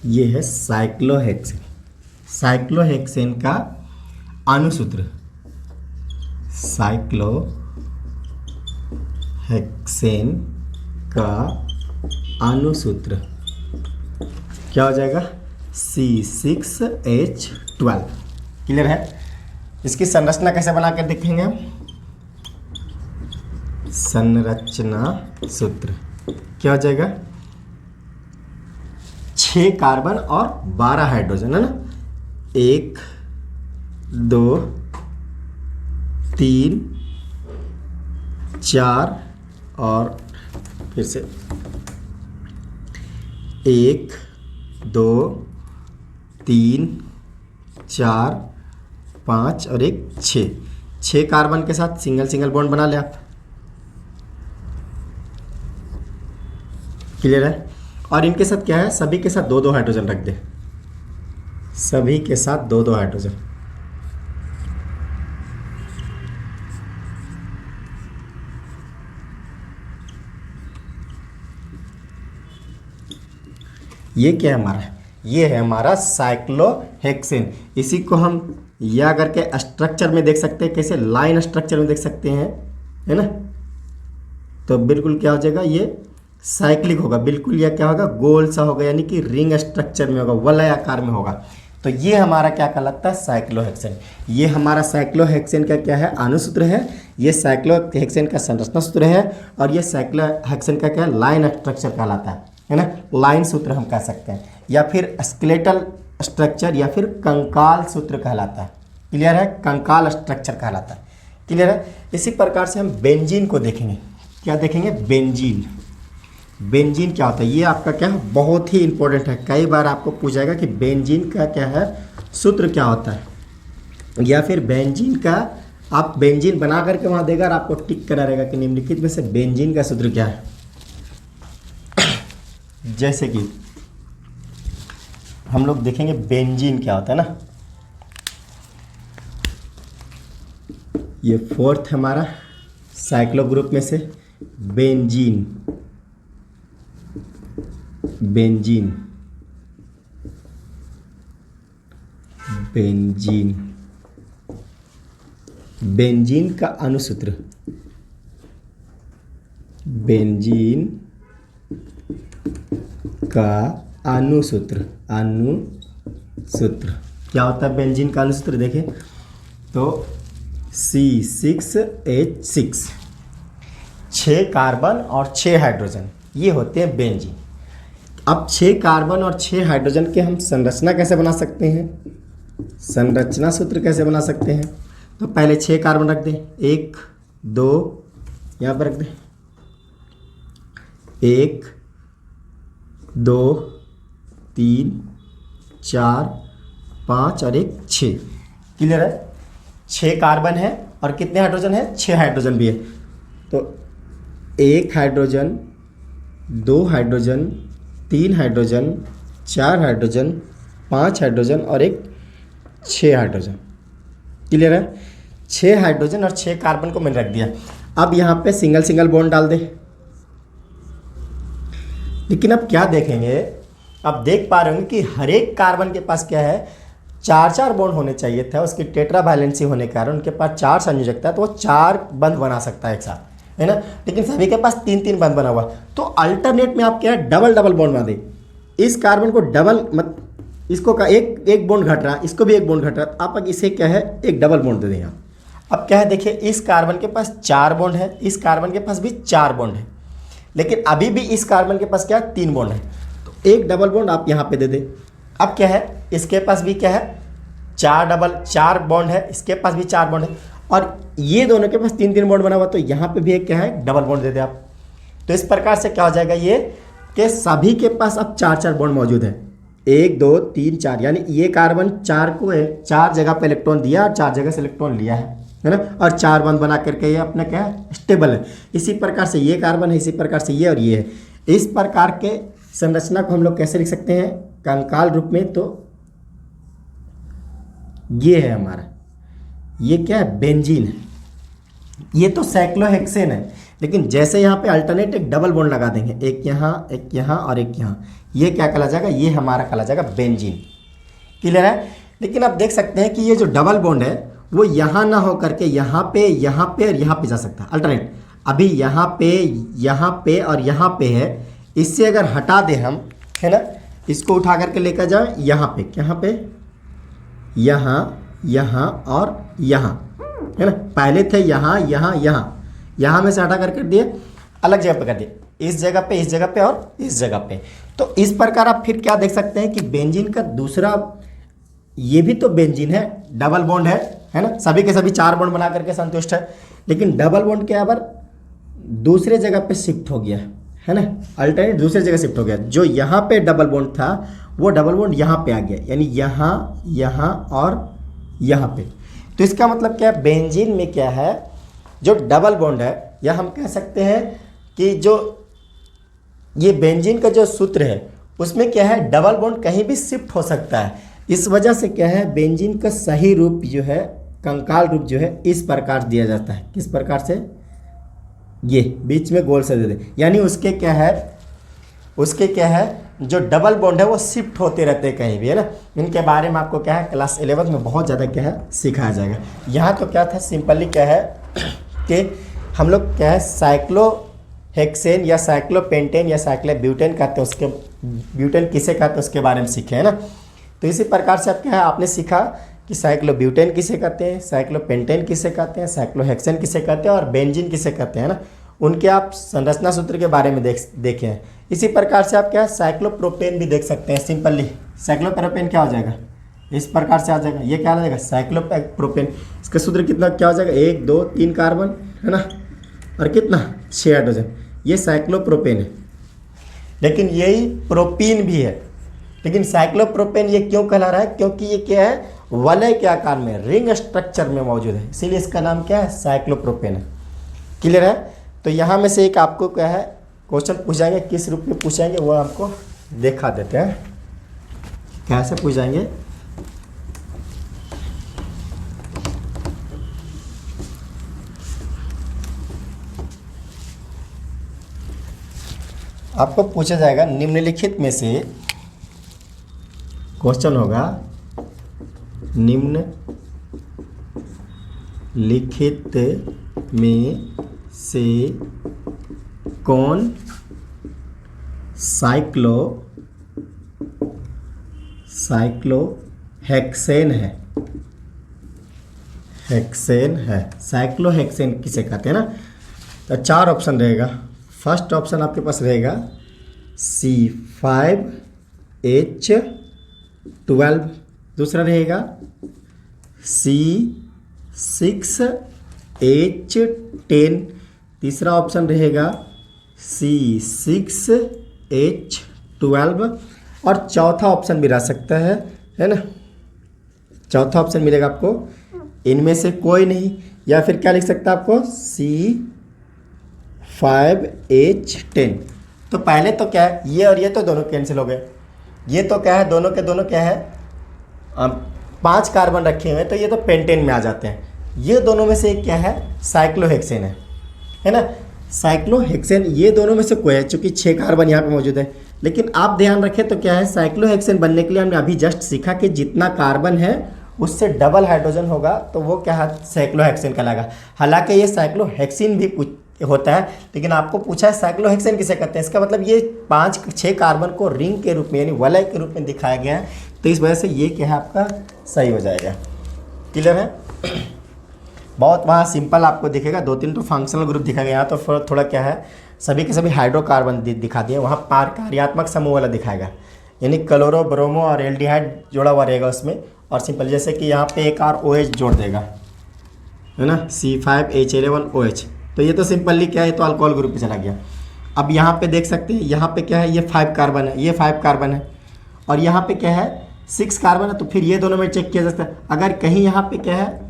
ये है साइक्लोहेक्सेन। साइक्लोहेक्सेन का अणुसूत्र, साइक्लोहेक्सेन का अणुसूत्र क्या हो जाएगा C6H12। क्लियर है। इसकी संरचना कैसे बना कर देखेंगे हम, संरचना सूत्र क्या हो जाएगा 6 कार्बन और 12 हाइड्रोजन है ना। 1 2 3 4 और फिर से 1 2 3 4 5 और 1 6 कार्बन के साथ सिंगल सिंगल बॉन्ड बना ले आप। क्लियर है। और इनके साथ क्या है सभी के साथ 2 2 हाइड्रोजन रख दे, सभी के साथ 2 2 हाइड्रोजन। ये क्या है हमारा, ये है हमारा साइक्लोहेक्सेन। इसी को हम या करके स्ट्रक्चर में देख सकते हैं, कैसे लाइन स्ट्रक्चर में देख सकते हैं है ना। तो बिल्कुल क्या हो जाएगा ये साइक्लिक होगा बिल्कुल, या क्या होगा गोल सा होगा यानी कि रिंग स्ट्रक्चर में होगा, वलय आकार में होगा। तो ये हमारा क्या कहलाता है साइक्लोहेक्सेन। ये हमारा साइक्लोहेक्सेन का क्या है अणुसूत्र है, ये साइक्लोहेक्सेन का संरचना सूत्र है, और ये साइक्लोहेक्सेन का क्या है लाइन स्ट्रक्चर कहलाता है ना। लाइन सूत्र हम कह सकते हैं, या फिर स्केलेटल स्ट्रक्चर, या फिर कंकाल सूत्र कहलाता है। क्लियर है। कंकाल स्ट्रक्चर कहलाता है। क्लियर है। इसी प्रकार से हम बेंजीन को देखेंगे। क्या देखेंगे बेंजीन। बेंजीन क्या होता है ये आपका क्या है बहुत ही इंपॉर्टेंट है। कई बार आपको पूछाएगा कि बेंजीन का क्या है सूत्र क्या होता है, या फिर बेंजीन का आप बेंजीन बना करके वहाँ देगा और आपको टिक करा रहेगा कि निम्नलिखित में से बेंजीन का सूत्र क्या है। जैसे कि हम लोग देखेंगे बेंजीन क्या होता है ना। ये फोर्थ हमारा साइक्लो ग्रुप में से बेंजीन। बेंजीन बेंजीन बेंजीन का अणुसूत्र, बेंजीन का अनुसूत्र। अनुसूत्र क्या होता है बेंजीन का अनुसूत्र? देखें तो C6H6, 6 कार्बन और 6 हाइड्रोजन, ये होते हैं बेंजीन। अब 6 कार्बन और 6 हाइड्रोजन के हम संरचना कैसे बना सकते हैं, संरचना सूत्र कैसे बना सकते हैं? तो पहले 6 कार्बन रख दें, 1 2 यहाँ पर रख दें, 1 2 3 4 5 और 1 6। क्लियर है? 6 कार्बन है और कितने हाइड्रोजन है? 6 हाइड्रोजन भी है। तो 1 hydrogen, 2 hydrogen, 3 hydrogen, 4 hydrogen, 5 hydrogen और 1 6 हाइड्रोजन। क्लियर है? 6 हाइड्रोजन और 6 कार्बन को मैंने रख दिया। अब यहाँ पे सिंगल सिंगल बॉन्ड डाल दे। लेकिन अब क्या देखेंगे, अब देख पा रहे होंगे कि हर एक कार्बन के पास क्या है, 4 बॉन्ड होने चाहिए था। उसकी टेट्रा वैलेंसी होने के कारण उनके पास 4 संयोजकता है, तो वो 4 बंध बना सकता है एक साथ, है ना। लेकिन सभी के पास 3 बंध बना हुआ, तो अल्टरनेट में आप क्या है, डबल बॉन्ड बना दे। इस कार्बन को डबल मत, इसको का एक बॉन्ड घट रहा है, इसको भी एक बॉन्ड घट रहा है, आप इसे क्या है, एक डबल बॉन्ड दे दें आप। अब क्या है, देखिए इस कार्बन के पास 4 बॉन्ड है, इस कार्बन के पास भी 4 बॉन्ड है, लेकिन अभी भी इस कार्बन के पास क्या है, 3 बॉन्ड है, तो एक डबल बॉन्ड आप यहाँ पे दे दें। अब क्या है, इसके पास भी क्या है, 4 बॉन्ड है, इसके पास भी 4 बॉन्ड है, और ये दोनों के पास 3 बॉन्ड बना हुआ, तो यहाँ पे भी एक क्या है, डबल बॉन्ड दे दे आप। तो इस प्रकार से क्या हो जाएगा ये, कि सभी के पास अब 4 बॉन्ड मौजूद है, 1 2 3 4, यानी ये कार्बन 4 को 4 जगह पे इलेक्ट्रॉन दिया और 4 जगह से इलेक्ट्रॉन लिया है ना, और 4 बंध बना करके ये अपना क्या है, स्टेबल है। इसी प्रकार से ये कार्बन है, इसी प्रकार से ये और ये है। इस प्रकार के संरचना को हम लोग कैसे लिख सकते हैं, कंकाल रूप में। तो ये है हमारा, ये क्या है, बेंजीन है। ये तो साइक्लोहेक्सेन है, लेकिन जैसे यहाँ पे अल्टरनेट एक डबल बॉन्ड लगा देंगे, एक यहाँ और एक यहाँ, ये क्या कहला जाएगा, ये हमारा कहला जाएगा बेंजीन। क्लियर है? लेकिन आप देख सकते हैं कि ये जो डबल बॉन्ड है वो यहाँ ना हो करके यहाँ पे और यहाँ पे जा सकता है अल्टरनेट। अभी यहाँ पे और यहाँ पे है, इससे अगर हटा दें हम, है ना, इसको उठा करके लेकर जाए यहाँ पे, यहाँ और यहाँ, है ना। पहले थे यहाँ में से हटा करके दिए, अलग जगह पे कर दिए, इस जगह पे और इस जगह पे। तो इस प्रकार आप फिर क्या देख सकते हैं कि बेंजीन का दूसरा, ये भी तो बेंजीन है, डबल बॉन्ड है ना, सभी के सभी 4 बॉन्ड बना करके संतुष्ट है, लेकिन डबल बॉन्ड के अब दूसरे जगह पे शिफ्ट हो गया है ना, अल्टरनेट दूसरे जगह शिफ्ट हो गया। जो यहाँ पे डबल बॉन्ड था वो डबल बॉन्ड यहाँ पे आ गया, यानी यहाँ और यहाँ पे। तो इसका मतलब क्या है, बेंजीन में क्या है, जो डबल बॉन्ड है, या हम कह सकते हैं कि जो ये बेंजीन का जो सूत्र है उसमें क्या है, डबल बॉन्ड कहीं भी शिफ्ट हो सकता है। इस वजह से क्या है, बेंजीन का सही रूप जो है, कंकाल रूप जो है, इस प्रकार दिया जाता है। किस प्रकार से, ये बीच में गोल से दे दे, यानी उसके क्या है, जो डबल बॉन्ड है वो शिफ्ट होते रहते हैं कहीं भी, है ना। इनके बारे में आपको क्या है, क्लास 11 में बहुत ज़्यादा क्या है, सिखाया जाएगा। यहाँ तो क्या था, सिंपली क्या है कि हम लोग क्या है, साइक्लोहेक्सेन या साइक्लोपेंटेन या साइक्लोब्यूटेन कहते हैं, उसके ब्यूटेन किसे कहते हैं उसके बारे में सीखे, है ना। तो इसी प्रकार से आप क्या है, आपने सीखा कि साइक्लोब्यूटेन किसे कहते हैं, साइक्लोपेंटेन किसे कहते हैं, साइक्लोहेक्सेन किसे कहते हैं और बेंजीन किसे कहते हैं ना, उनके आप संरचना सूत्र के बारे में देखे हैं। इसी प्रकार से आप क्या है, साइक्लोप्रोपेन भी देख सकते हैं। सिंपली साइक्लोप्रोपेन क्या हो जाएगा, इस प्रकार से आ जाएगा, ये क्या आ जाएगा, साइक्लोप्रोपेन। इसका सूत्र कितना क्या हो जाएगा, 1 2 3 कार्बन, है ना, और कितना 6 हाइड्रोजन, ये साइक्लोप्रोपेन है। लेकिन यही प्रोपीन भी है, लेकिन साइक्लोप्रोपेन ये क्यों कहला रहा है, क्योंकि ये क्या है, वलय के आकार में, रिंग स्ट्रक्चर में मौजूद है, इसीलिए इसका नाम क्या है, साइक्लोप्रोपेन है। क्लियर है? तो यहाँ में से एक आपको क्या है, क्वेश्चन पूछाएंगे, किस रूप में पूछेंगे वो आपको दिखा देते हैं, कैसे पूछाएंगे। आपको पूछा जाएगा, निम्नलिखित में से क्वेश्चन होगा, निम्नलिखित में से कौन साइक्लोपेंटेन साइक्लोहेक्सेन है, हेक्सेन है। साइक्लोहेक्सेन किसे कहते हैं ना। तो 4 ऑप्शन रहेगा। फर्स्ट ऑप्शन आपके पास रहेगा C5H12, दूसरा रहेगा C6H10, तीसरा ऑप्शन रहेगा C6H12 और चौथा ऑप्शन भी रह सकता है ना। चौथा ऑप्शन मिलेगा आपको इनमें से कोई नहीं, या फिर क्या लिख सकता है आपको C5H10। तो पहले तो क्या है, ये और ये तो दोनों कैंसिल हो गए। ये तो क्या है, दोनों के दोनों क्या है, 5 कार्बन रखे हुए हैं, तो ये तो पेंटेन में आ जाते हैं। ये दोनों में से एक क्या है, साइक्लोहेक्सेन है ना। साइक्लोहेक्सेन ये दोनों में से कोई है, चूंकि 6 कार्बन यहाँ पे मौजूद है। लेकिन आप ध्यान रखें तो क्या है, साइक्लोहेक्सेन बनने के लिए हमने अभी जस्ट सीखा कि जितना कार्बन है उससे डबल हाइड्रोजन होगा तो वो क्या है, साइक्लोहेक्सेन कहलाएगा। हालांकि ये साइक्लोहेक्सीन भी होता है, लेकिन आपको पूछा है साइक्लोहेक्सेन किसे कहते हैं। इसका मतलब ये 5-6 कार्बन को रिंग के रूप में यानी वलय के रूप में दिखाया गया है, तो इस वजह से ये क्या है आपका सही हो जाएगा। क्लियर है। बहुत वहाँ सिंपल आपको दिखेगा, 2-3 तो फंक्शनल ग्रुप दिखा गया। यहाँ तो थोड़ा क्या है, सभी के सभी हाइड्रोकार्बन दिखा दिए। वहाँ कार्यात्मक समूह वाला दिखाएगा, यानी क्लोरो, ब्रोमो और एल्डिहाइड जोड़ा हुआ रहेगा उसमें। और सिंपल जैसे कि यहाँ पे एक और OH जोड़ देगा, है ना, C5H11OH। तो ये तो सिंपली क्या है, तो अल्कोहल ग्रुप पे चला गया। अब यहाँ पे देख सकते हैं, यहाँ पे क्या है, ये 5 कार्बन है, ये 5 कार्बन है, और यहाँ पे क्या है 6 कार्बन है। तो फिर ये दोनों में चेक किया जा सकता है। अगर कहीं यहाँ पे क्या है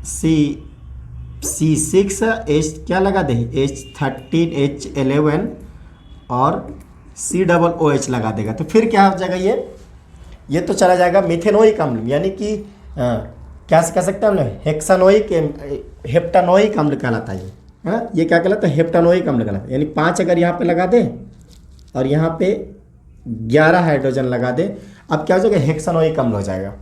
C6H क्या लगा दे, H13H11 और COOH लगा देगा, तो फिर क्या हो जाएगा, ये तो चला जाएगा मिथेनोइक अम्ल, यानी कि क्या कह सकते हैं हमने, हेप्टानोइक अम्ल कहलाता है। है ना, ये क्या कहलाता है, हेप्टानोइक अम्ल कहलाता है। यानी 5 अगर यहाँ पे लगा दें और यहाँ पे 11 हाइड्रोजन लगा दें, अब क्या हो जाएगा, हेक्सानोइक अम्ल हो जाएगा।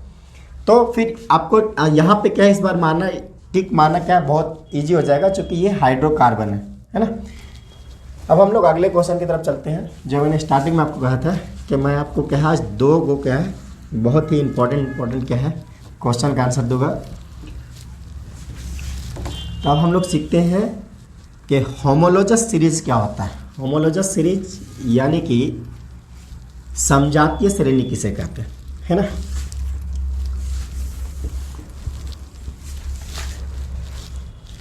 तो फिर आपको यहाँ पे क्या है, इस बार मारना, टिक मारना क्या है, बहुत ईजी हो जाएगा, चूँकि ये हाइड्रोकार्बन है ना। अब हम लोग अगले क्वेश्चन की तरफ चलते हैं। जो मैंने स्टार्टिंग में आपको कहा था कि मैं आपको क्या है, आज 2 को क्या है, बहुत ही इंपॉर्टेंट क्या है, क्वेश्चन का आंसर दूंगा। तो अब हम लोग सीखते हैं कि होमोलोजस सीरीज क्या होता है। होमोलोजस सीरीज यानी कि समजातीय श्रेणी किसे कहते हैं, है ना।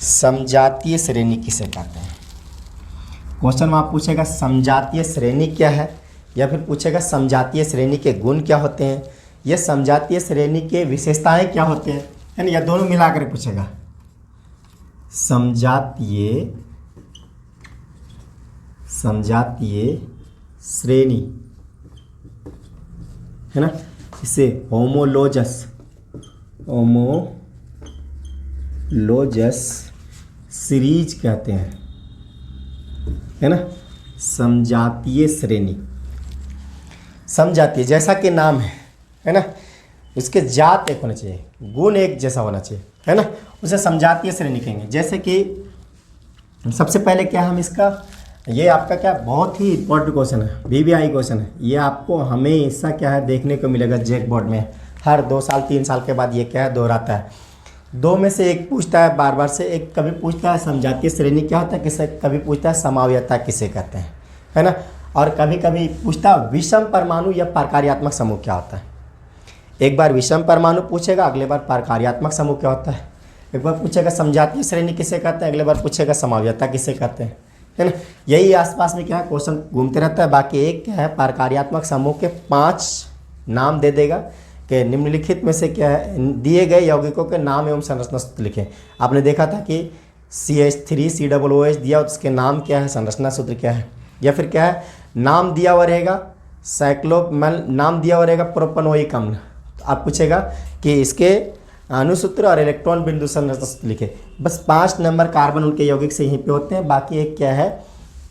समजातीय श्रेणी किसे कहते हैं। क्वेश्चन में आप पूछेगा समजातीय श्रेणी क्या है, या फिर पूछेगा समजातीय श्रेणी के गुण क्या होते हैं, या समजातीय श्रेणी के विशेषताएं क्या होते हैं, है ना, या दोनों मिलाकर पूछेगा। समजातीय श्रेणी, है ना, इसे होमोलोजस सीरीज कहते हैं, है ना। समजातीय श्रेणी, समजातीय जैसा कि नाम है ना, उसके जात एक होना चाहिए, गुण एक जैसा होना चाहिए, है ना, उसे समजातीय श्रेणी कहेंगे। जैसे कि सबसे पहले क्या हम इसका, ये आपका क्या बहुत ही इंपॉर्टेंट क्वेश्चन है, VVI क्वेश्चन है। ये आपको हमेशा क्या है देखने को मिलेगा जैक बोर्ड में, हर 2 साल 3 साल के बाद ये क्या है दोहराता है। 2 में से एक पूछता है बार बार से, एक कभी पूछता है समजातीय श्रेणी क्या होता है, किसे कभी पूछता है समावयवता किसे कहते हैं, है ना, और कभी कभी पूछता है विषम परमाणु या प्रकार्यात्मक समूह क्या होता है। एक बार विषम परमाणु पूछेगा, अगले बार प्रकार्यात्मक समूह क्या होता है। एक बार पूछेगा समजातीय श्रेणी किसे कहते हैं, अगले बार पूछेगा समावयवता किसे कहते हैं, है ना। यही आसपास में क्या है क्वेश्चन घूमते रहता है। बाकी एक क्या है, प्रकार्यात्मक समूह के 5 नाम दे देगा कि निम्नलिखित में से क्या है, दिए गए यौगिकों के नाम एवं संरचना सूत्र लिखें। आपने देखा था कि CH3COOH दिया, उसके नाम क्या है, संरचना सूत्र क्या है। या फिर क्या है, नाम दिया हुआ रहेगा नाम दिया हुआ रहेगा प्रोपनोइक अम्ल, तो आप पूछेगा कि इसके अणुसूत्र और इलेक्ट्रॉन बिंदु संरचना सूत्र लिखे। बस 5 नंबर कार्बन उनके यौगिक से यहीं पे होते हैं। बाकी एक क्या है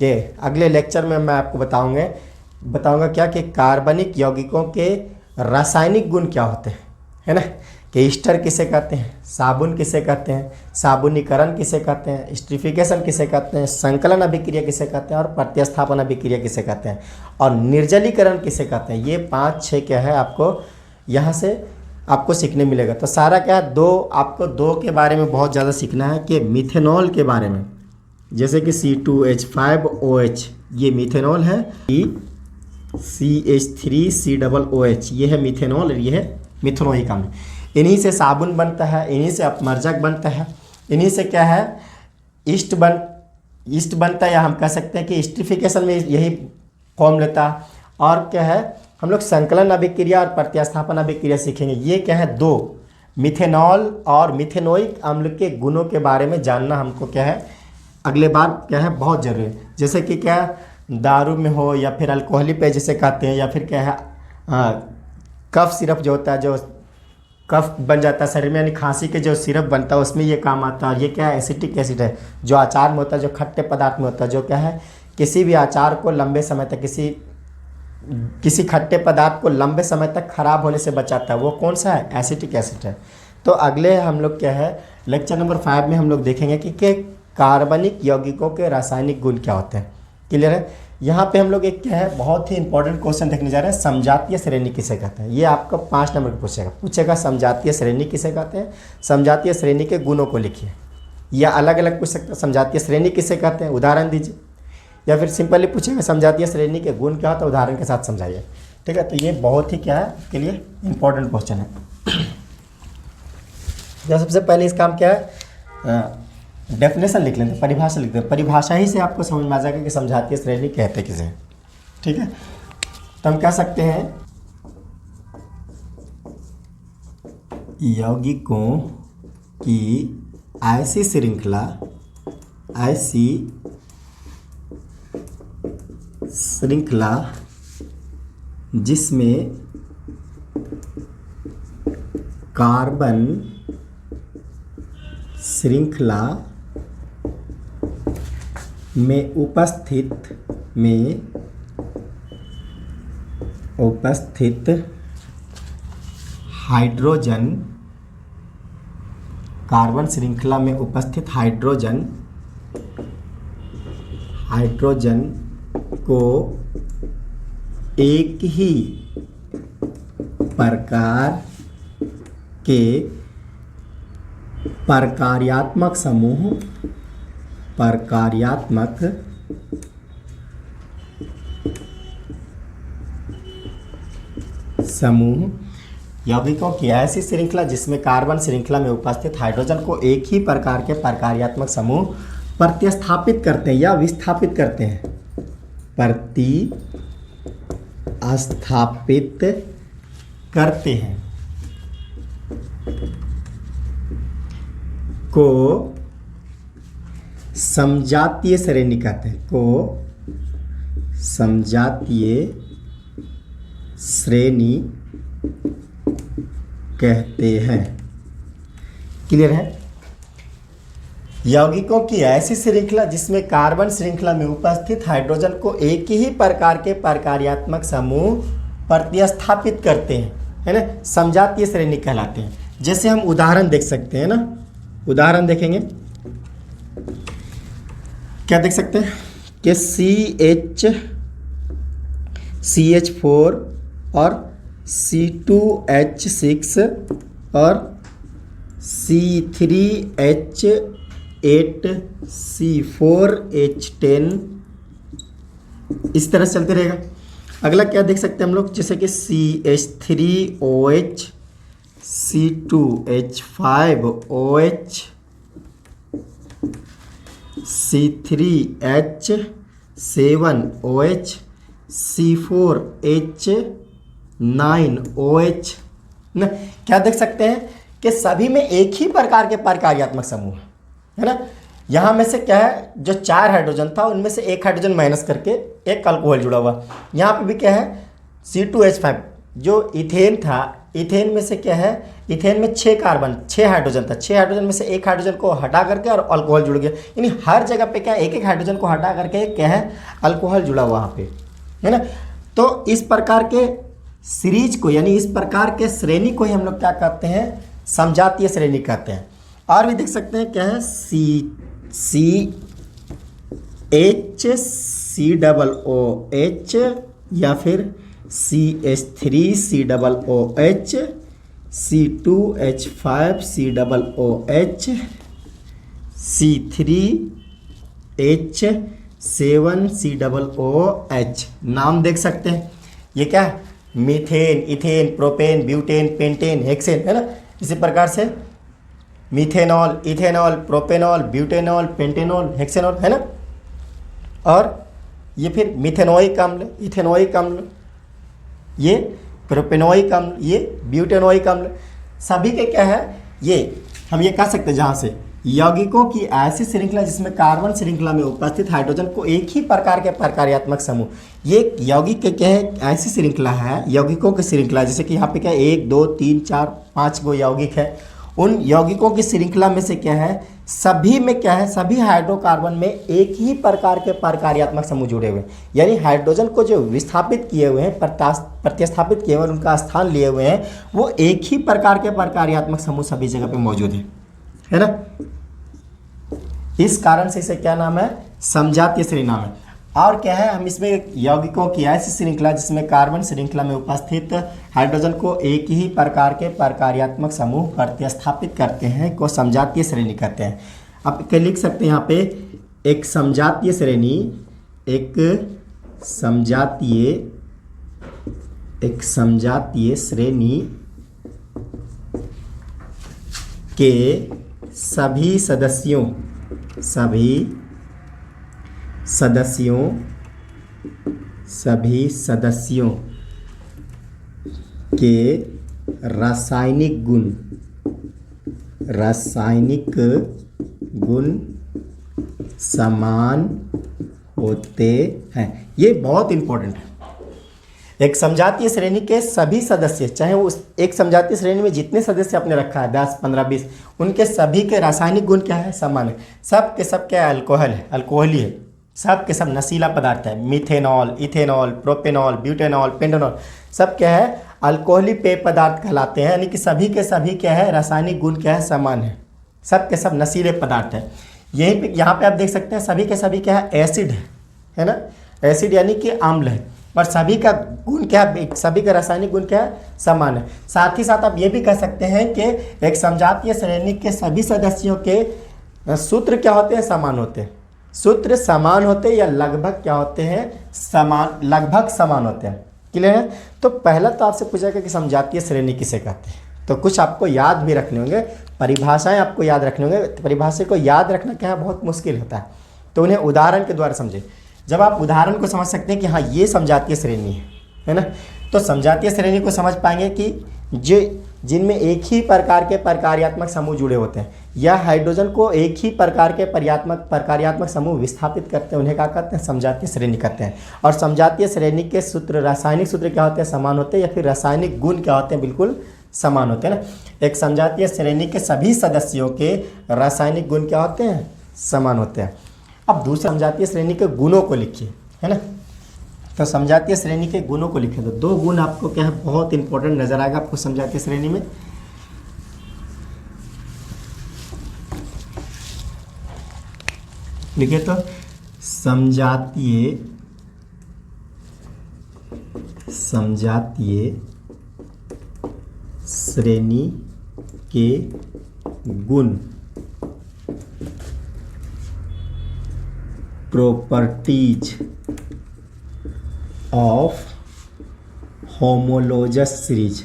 कि अगले लेक्चर में मैं आपको बताऊंगा क्या कि कार्बनिक यौगिकों के रासायनिक गुण क्या होते हैं, है ना, कि ईस्टर किसे कहते हैं, साबुन किसे कहते हैं, साबुनीकरण किसे कहते हैं, स्ट्रिफिकेशन किसे कहते हैं, संकलन अभिक्रिया किसे कहते हैं, और प्रतिस्थापन अभिक्रिया किसे कहते हैं, और निर्जलीकरण किसे कहते हैं। ये 5-6 क्या है आपको यहाँ से आपको सीखने मिलेगा। तो सारा क्या है, आपको दो के बारे में बहुत ज़्यादा सीखना है कि मिथेनॉल के बारे में, जैसे कि C2H5OH ये मिथेनॉल है, CH3COOH ये है मिथेनॉल और ये है मिथेनोइक अम्ल। इन्हीं से साबुन बनता है, इन्हीं से अपमर्जक बनता है, इन्हीं से क्या है ईस्ट बनता है, या हम कह सकते हैं कि ईस्टिफिकेशन में यही फॉर्म लेता है। और क्या है, हम लोग संकलन अभिक्रिया और प्रतिस्थापन अभिक्रिया सीखेंगे। ये क्या है, दो मिथेनॉल और मिथेनोइक अम्ल के गुणों के बारे में जानना हमको क्या है अगले बार क्या है बहुत ज़रूरी है। जैसे कि क्या दारू में हो या फिर अल्कोहली पे जैसे कहते हैं, या फिर क्या है कफ सिरप जो होता है, जो कफ बन जाता है शरीर में, यानी खांसी के जो सिरप बनता है उसमें ये काम आता है। और ये क्या है, एसिटिक एसिड है, जो अचार में होता है, जो खट्टे पदार्थ में होता है, जो क्या है किसी भी अचार को लंबे समय तक, किसी खट्टे पदार्थ को लंबे समय तक खराब होने से बचाता है। वो कौन सा है, एसिटिक एसिड है। तो अगले हम लोग क्या है लेक्चर नंबर 5 में हम लोग देखेंगे कि कार्बनिक यौगिकों के रासायनिक गुण क्या होते हैं। क्लियर है। यहाँ पे हम लोग एक क्या है बहुत ही इंपॉर्टेंट क्वेश्चन देखने जा रहे हैं, समजातीय श्रेणी किसे कहते हैं। ये आपको 5 नंबर पूछेगा समजातीय श्रेणी किसे कहते हैं, समजातीय श्रेणी के गुणों को लिखिए, या अलग अलग पूछ सकते हैं समजातीय श्रेणी किसे कहते हैं, उदाहरण दीजिए, या फिर सिंपली पूछेगा समजातीय श्रेणी के गुण क्या होता है, उदाहरण के साथ समझाइए। ठीक है, तो ये बहुत ही क्या है आपके लिए इंपॉर्टेंट क्वेश्चन है। तो सबसे पहले इसका हम क्या है डेफिनेशन लिख लेते हैं, परिभाषा लिखते हैं। परिभाषा ही से आपको समझ में आ जाएगा कि समजातीय श्रेणी कहते किसे। ठीक है, तो हम कह सकते हैं यौगिकों की ऐसी श्रृंखला जिसमें कार्बन श्रृंखला में उपस्थित हाइड्रोजन, कार्बन श्रृंखला में उपस्थित हाइड्रोजन को एक ही प्रकार के प्रकार्यात्मक समूह यौगिकों की ऐसी श्रृंखला जिसमें कार्बन श्रृंखला में उपस्थित हाइड्रोजन को एक ही प्रकार के प्रकार्यात्मक समूह प्रतिस्थापित करते हैं या विस्थापित करते हैं, प्रतिस्थापित करते हैं को समजातीय श्रेणी कहते हैं, समजातीय श्रेणी कहते हैं। क्लियर है। यौगिकों की ऐसी श्रृंखला जिसमें कार्बन श्रृंखला में उपस्थित हाइड्रोजन को एक ही प्रकार के प्रकार्यात्मक समूह प्रतिस्थापित करते हैं, है ना, समजातीय श्रेणी कहलाते हैं। जैसे हम उदाहरण देख सकते हैं ना, उदाहरण देखेंगे क्या देख सकते हैं कि CH4 और C2H6 और C3H8C4H10 इस तरह से चलते रहेगा। अगला क्या देख सकते हैं हम लोग, जैसे कि CH3OH, C2H5OH, C3H7OH, C4H9OH ना, क्या देख सकते हैं कि सभी में एक ही प्रकार के प्रकार्यात्मक समूह है ना। यहाँ में से क्या है, जो 4 हाइड्रोजन था उनमें से एक हाइड्रोजन माइनस करके एक अल्कोहल जुड़ा हुआ। यहाँ पे भी क्या है C2H5 जो इथेन था, इथेन में से क्या है, इथेन में 6 हाइड्रोजन था, 6 हाइड्रोजन में से एक हाइड्रोजन को हटा करके और अल्कोहल जुड़ गया। यानी हर जगह पे क्या है, एक एक हाइड्रोजन को हटा करके क्या है अल्कोहल जुड़ा हुआ वहाँ पे, है ना। तो इस प्रकार के सीरीज को, यानी इस प्रकार के श्रेणी को ही हम लोग क्या कहते हैं, समजातीय श्रेणी कहते हैं। और भी देख सकते हैं क्या है, CHCOOH या फिर CH3COOH, C2H5COOH, C3H7COOH। नाम देख सकते हैं, ये क्या है? Methane, ethane, propane, butane, pentane, hexane, है ना। इसी प्रकार से methanol, ethanol, propanol, butanol, pentanol, hexanol, है ना। और ये फिर मिथेनोइक अम्ल, इथेनोइक अम्ल, ये प्रोपेनोइक अम्ल, ये ब्यूटेनोइक अम्ल, सभी के क्या है, ये हम ये कह सकते हैं जहाँ से यौगिकों की ऐसी श्रृंखला जिसमें कार्बन श्रृंखला में उपस्थित हाइड्रोजन को एक ही प्रकार के प्रकार्यात्मक समूह, ये यौगिक के क्या है, ऐसी श्रृंखला है, यौगिकों की श्रृंखला, जैसे कि यहाँ पे क्या है 1 2 3 4 5 गो यौगिक है। उन यौगिकों की श्रृंखला में से क्या है, सभी में क्या है, सभी हाइड्रोकार्बन में एक ही प्रकार के प्रकार्यात्मक समूह जुड़े हुए हैं। यानी हाइड्रोजन को जो विस्थापित किए हुए हैं, प्रतिस्थापित किए हुए हैं, उनका स्थान लिए हुए हैं, वो एक ही प्रकार के प्रकार्यात्मक समूह सभी जगह पे मौजूद है ना। इस कारण से इसे क्या नाम है, समजातीय श्रेणी नाम है। और क्या है, हम इसमें यौगिकों की ऐसी श्रृंखला जिसमें कार्बन श्रृंखला में उपस्थित हाइड्रोजन को एक ही प्रकार के प्रकार्यात्मक समूह प्रतिस्थापित करते हैं को समजातीय श्रेणी कहते हैं। आप क्या लिख सकते हैं यहाँ पे, एक समजातीय श्रेणी, एक समजातीय श्रेणी के सभी सदस्यों के रासायनिक गुण समान होते हैं। ये बहुत इंपॉर्टेंट है। एक समजातीय श्रेणी के सभी सदस्य, चाहे वो उस एक समजातीय श्रेणी में जितने सदस्य आपने रखा है 10 15 20, उनके सभी के रासायनिक गुण क्या है, समान है। सब के सब क्या है, अल्कोहल है, अल्कोहली है, सब के सब नशीला पदार्थ है। Methanol, ethanol, propanol, butanol, pentanol, सब क्या है, अल्कोहली पेय पदार्थ कहलाते हैं। यानी कि सभी के सभी क्या है, रासायनिक गुण क्या है, समान है, सब के सब नशीले पदार्थ है। यहीं पे यहाँ पे आप देख सकते हैं सभी के सभी क्या है, एसिड है ना, एसिड यानी कि अम्ल है, और सभी का गुण क्या है, सभी का रासायनिक गुण क्या है, समान है। साथ ही साथ आप ये भी कह सकते हैं कि एक समजातीय श्रेणी के सभी सदस्यों के सूत्र क्या होते हैं, समान होते हैं। सूत्र समान होते हैं या लगभग क्या होते हैं, समान, लगभग समान होते हैं। क्लियर है। तो पहला तो आपसे पूछा गया कि समजातीय श्रेणी किसे कहते हैं, तो कुछ आपको याद भी रखने होंगे, परिभाषाएं आपको याद रखने होंगे। परिभाषा को याद रखना क्या है, बहुत मुश्किल होता है, तो उन्हें उदाहरण के द्वारा समझे। जब आप उदाहरण को समझ सकते हैं कि हाँ ये समजातीय श्रेणी है ना, तो समजातीय श्रेणी को समझ पाएंगे कि जिनमें एक ही प्रकार के प्रकार्यात्मक समूह जुड़े होते हैं, या हाइड्रोजन को एक ही प्रकार के प्रकार्यात्मक समूह विस्थापित करते हैं, उन्हें क्या कहते हैं, समजातीय श्रेणी कहते हैं। और समजातीय श्रेणी के सूत्र, रासायनिक सूत्र क्या होते हैं, समान होते हैं, या फिर रासायनिक गुण क्या होते हैं, बिल्कुल समान होते हैं ना। एक समजातीय श्रेणी के सभी सदस्यों के रासायनिक गुण क्या होते हैं, समान होते हैं। अब दूसरे समजातीय श्रेणी के गुणों को लिखिए, है ना। तो समजातीय श्रेणी के गुणों को लिखे, तो 2 गुण आपको क्या है, बहुत इंपॉर्टेंट नजर आएगा आपको समजातीय श्रेणी में। लिखिए तो समजातीय श्रेणी के गुण, प्रॉपर्टीज ऑफ होमोलोजस सीरीज,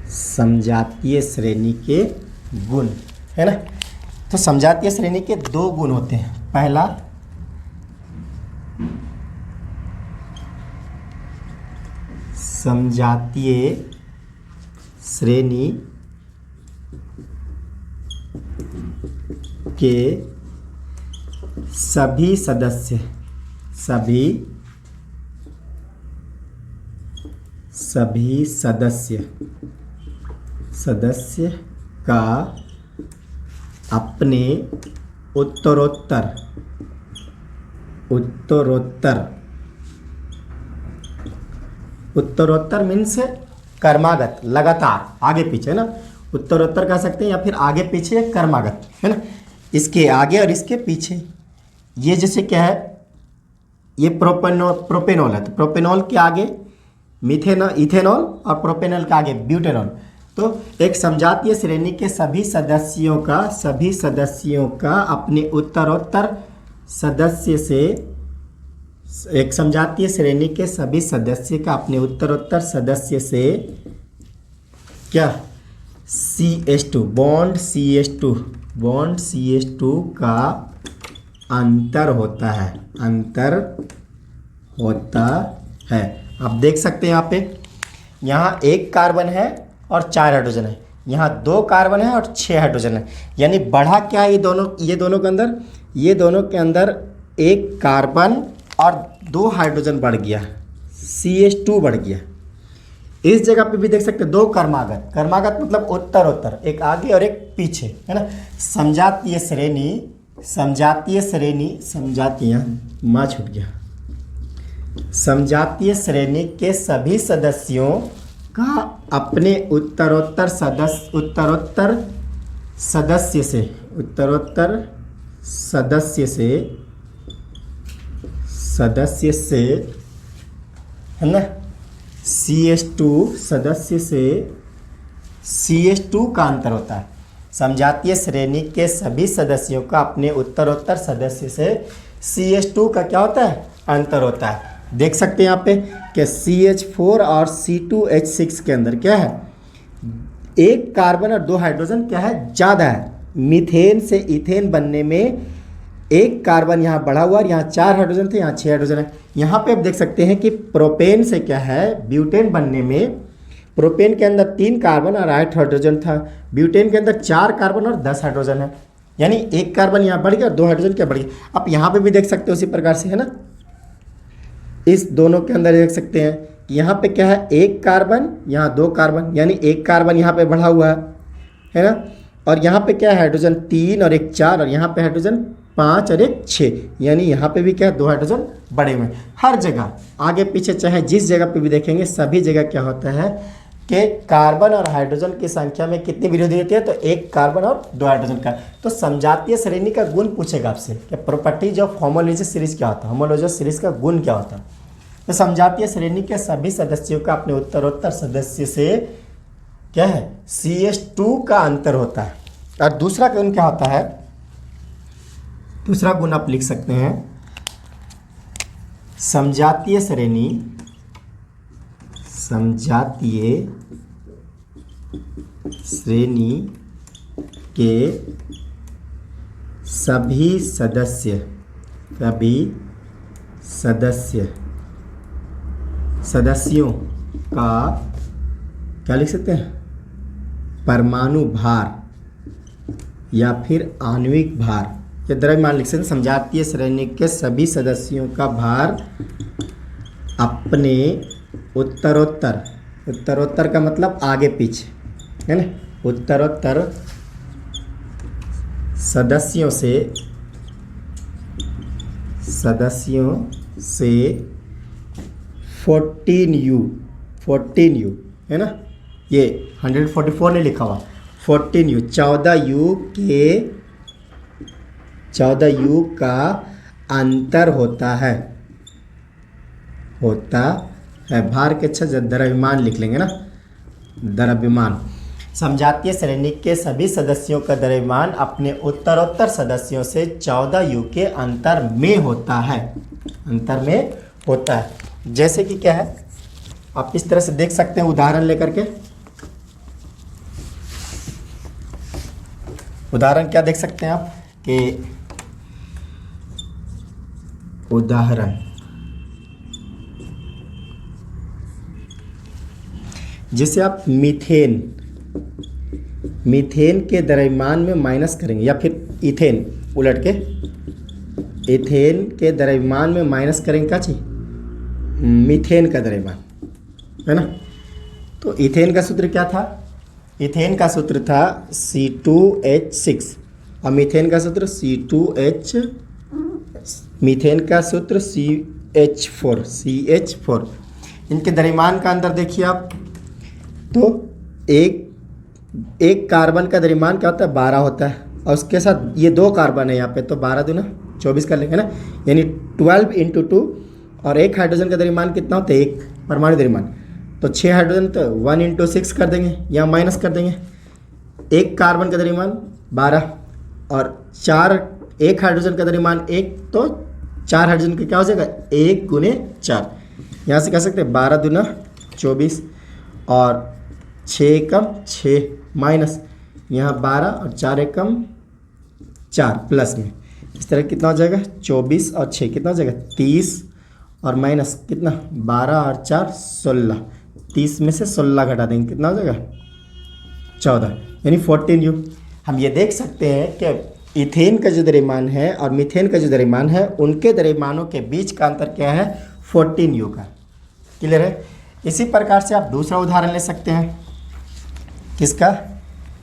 समजातीय श्रेणी के गुण, है ना। तो समजातीय श्रेणी के 2 गुण होते हैं। पहला समजातीय श्रेणी के सभी सदस्य का अपने उत्तरोत्तर मीन्स कर्मागत, लगातार, आगे पीछे ना, उत्तरोत्तर कह सकते हैं, या फिर आगे पीछे कर्मागत, है ना। इसके आगे और इसके पीछे ये जैसे क्या है, ये प्रोपेनॉल है, तो प्रोपेनॉल के आगे इथेनॉल और प्रोपेनॉल के आगे ब्यूटेनॉल। तो एक समजातीय श्रेणी के सभी सदस्यों का अपने उत्तरोत्तर सदस्य से, एक समजातीय श्रेणी के सभी सदस्य का अपने उत्तरोत्तर सदस्य से क्या CH2 बॉन्ड CH2 का अंतर होता है। आप देख सकते हैं यहाँ एक कार्बन है और 4 हाइड्रोजन है, यहाँ 2 कार्बन है और 6 हाइड्रोजन है। यानी बढ़ा क्या है, ये दोनों के अंदर एक कार्बन और 2 हाइड्रोजन बढ़ गया, CH2 बढ़ गया। इस जगह पे भी देख सकते हैं 2 कर्मागत मतलब उत्तरोत्तर, एक आगे और एक पीछे, है ना। समजातीय श्रेणी के सभी सदस्यों का अपने उत्तरोत्तर सदस्य से है ना, CH2 का अंतर होता है। समजातीय श्रेणी के सभी सदस्यों का अपने उत्तरोत्तर सदस्य से CH2 का क्या होता है, अंतर होता है। देख सकते हैं यहाँ पे कि CH4 और C2H6 के अंदर क्या है, एक कार्बन और 2 हाइड्रोजन क्या है, ज़्यादा है। मीथेन से इथेन बनने में एक कार्बन यहाँ बढ़ा हुआ और यहाँ 4 हाइड्रोजन थे, यहाँ 6 हाइड्रोजन है। यहाँ पे आप देख सकते हैं कि प्रोपेन से क्या है, ब्यूटेन बनने में प्रोपेन के अंदर 3 कार्बन और 8 हाइड्रोजन था, ब्यूटेन के अंदर 4 कार्बन और 10 हाइड्रोजन है। यानी एक कार्बन यहाँ बढ़ गया और 2 हाइड्रोजन क्या बढ़ गया। आप यहाँ पे भी देख सकते हो उसी प्रकार से, है ना। इस दोनों के अंदर देख सकते हैं कि यहाँ पे क्या है, एक कार्बन, यहाँ 2 कार्बन, यानी एक कार्बन यहाँ पे बढ़ा हुआ है ना। और यहाँ पे क्या है, हाइड्रोजन 3 और एक 4, और यहाँ पे हाइड्रोजन 5 और एक 6, यानी यहाँ पे भी क्या है, 2 हाइड्रोजन बढ़े हुए हैं। हर जगह आगे पीछे चाहे जिस जगह पे भी देखेंगे, सभी जगह क्या होता है कि कार्बन और हाइड्रोजन की संख्या में कितनी वृद्धि होती है, तो एक कार्बन और 2 हाइड्रोजन का। तो समजातीय श्रेणी का गुण पूछेगा आपसे कि प्रॉपर्टीज ऑफ होमोलॉजियस सीरीज क्या होता है, होमोलॉजियस सीरीज का गुण क्या होता है। तो समजातीय श्रेणी के सभी सदस्यों का अपने उत्तरोत्तर सदस्य से क्या है, CH2 का अंतर होता है। और दूसरा गुण क्या होता है, दूसरा गुण आप लिख सकते हैं, समजातीय श्रेणी के सभी सदस्यों का क्या लिख सकते हैं, परमाणु भार या फिर आणविक भार या द्रव्यमान लिख सकते हैं। समजातीय श्रेणी के सभी सदस्यों का भार अपने उत्तरोत्तर का मतलब आगे पीछे, है ना, उत्तरोत्तर सदस्यों से 14U है ना, ये 144 नहीं लिखा हुआ, 14U 14U का अंतर होता है भार के अच्छा द्रव्यमान लिख लेंगे ना, द्रव्यमान। समजातीय श्रेणी के सभी सदस्यों का द्रव्यमान अपने उत्तरोत्तर सदस्यों से 14U के अंतर में होता है। जैसे कि क्या है, आप इस तरह से देख सकते हैं उदाहरण लेकर के। उदाहरण क्या देख सकते हैं आप कि उदाहरण जिसे आप मीथेन के द्रव्यमान में माइनस करेंगे, या फिर इथेन उलट के इथेन के द्रव्यमान में माइनस करेंगे क्या चाहिए, मीथेन का द्रव्यमान, है ना। तो इथेन का सूत्र क्या था, इथेन का सूत्र था C2H6 और मीथेन का सूत्र मीथेन का सूत्र CH4। इनके द्रव्यमान का अंतर देखिए आप, तो एक कार्बन का द्रव्यमान क्या होता है, 12 होता है, और उसके साथ ये 2 कार्बन है यहाँ पे, तो 12 दूना 24 कर लेंगे ना, यानी 12 इंटू 2। और एक हाइड्रोजन का द्रव्यमान कितना होता है, एक परमाणु द्रव्यमान, तो 6 हाइड्रोजन, तो 1 इंटू 6 कर देंगे या माइनस कर देंगे। एक कार्बन का द्रव्यमान 12 और 4, एक हाइड्रोजन का द्रव्यमान 1, तो 4 हाइड्रोजन का क्या हो जाएगा 1 गुने 4। यहाँ से कह सकते हैं 12 दूना 24 और 6 एकम 6 माइनस यहाँ 12 और 4 एकम 4 प्लस में, इस तरह कितना हो जाएगा 24 और 6 कितना हो जाएगा 30 और माइनस कितना 12 और 4 16, 30 में से 16 घटा देंगे कितना हो जाएगा 14, यानी 14U। हम ये देख सकते हैं कि इथेन का जो द्रव्यमान है और मीथेन का जो द्रव्यमान है उनके द्रव्यमानों के बीच का अंतर क्या है 14U का। क्लियर है। इसी प्रकार से आप दूसरा उदाहरण ले सकते हैं, किसका,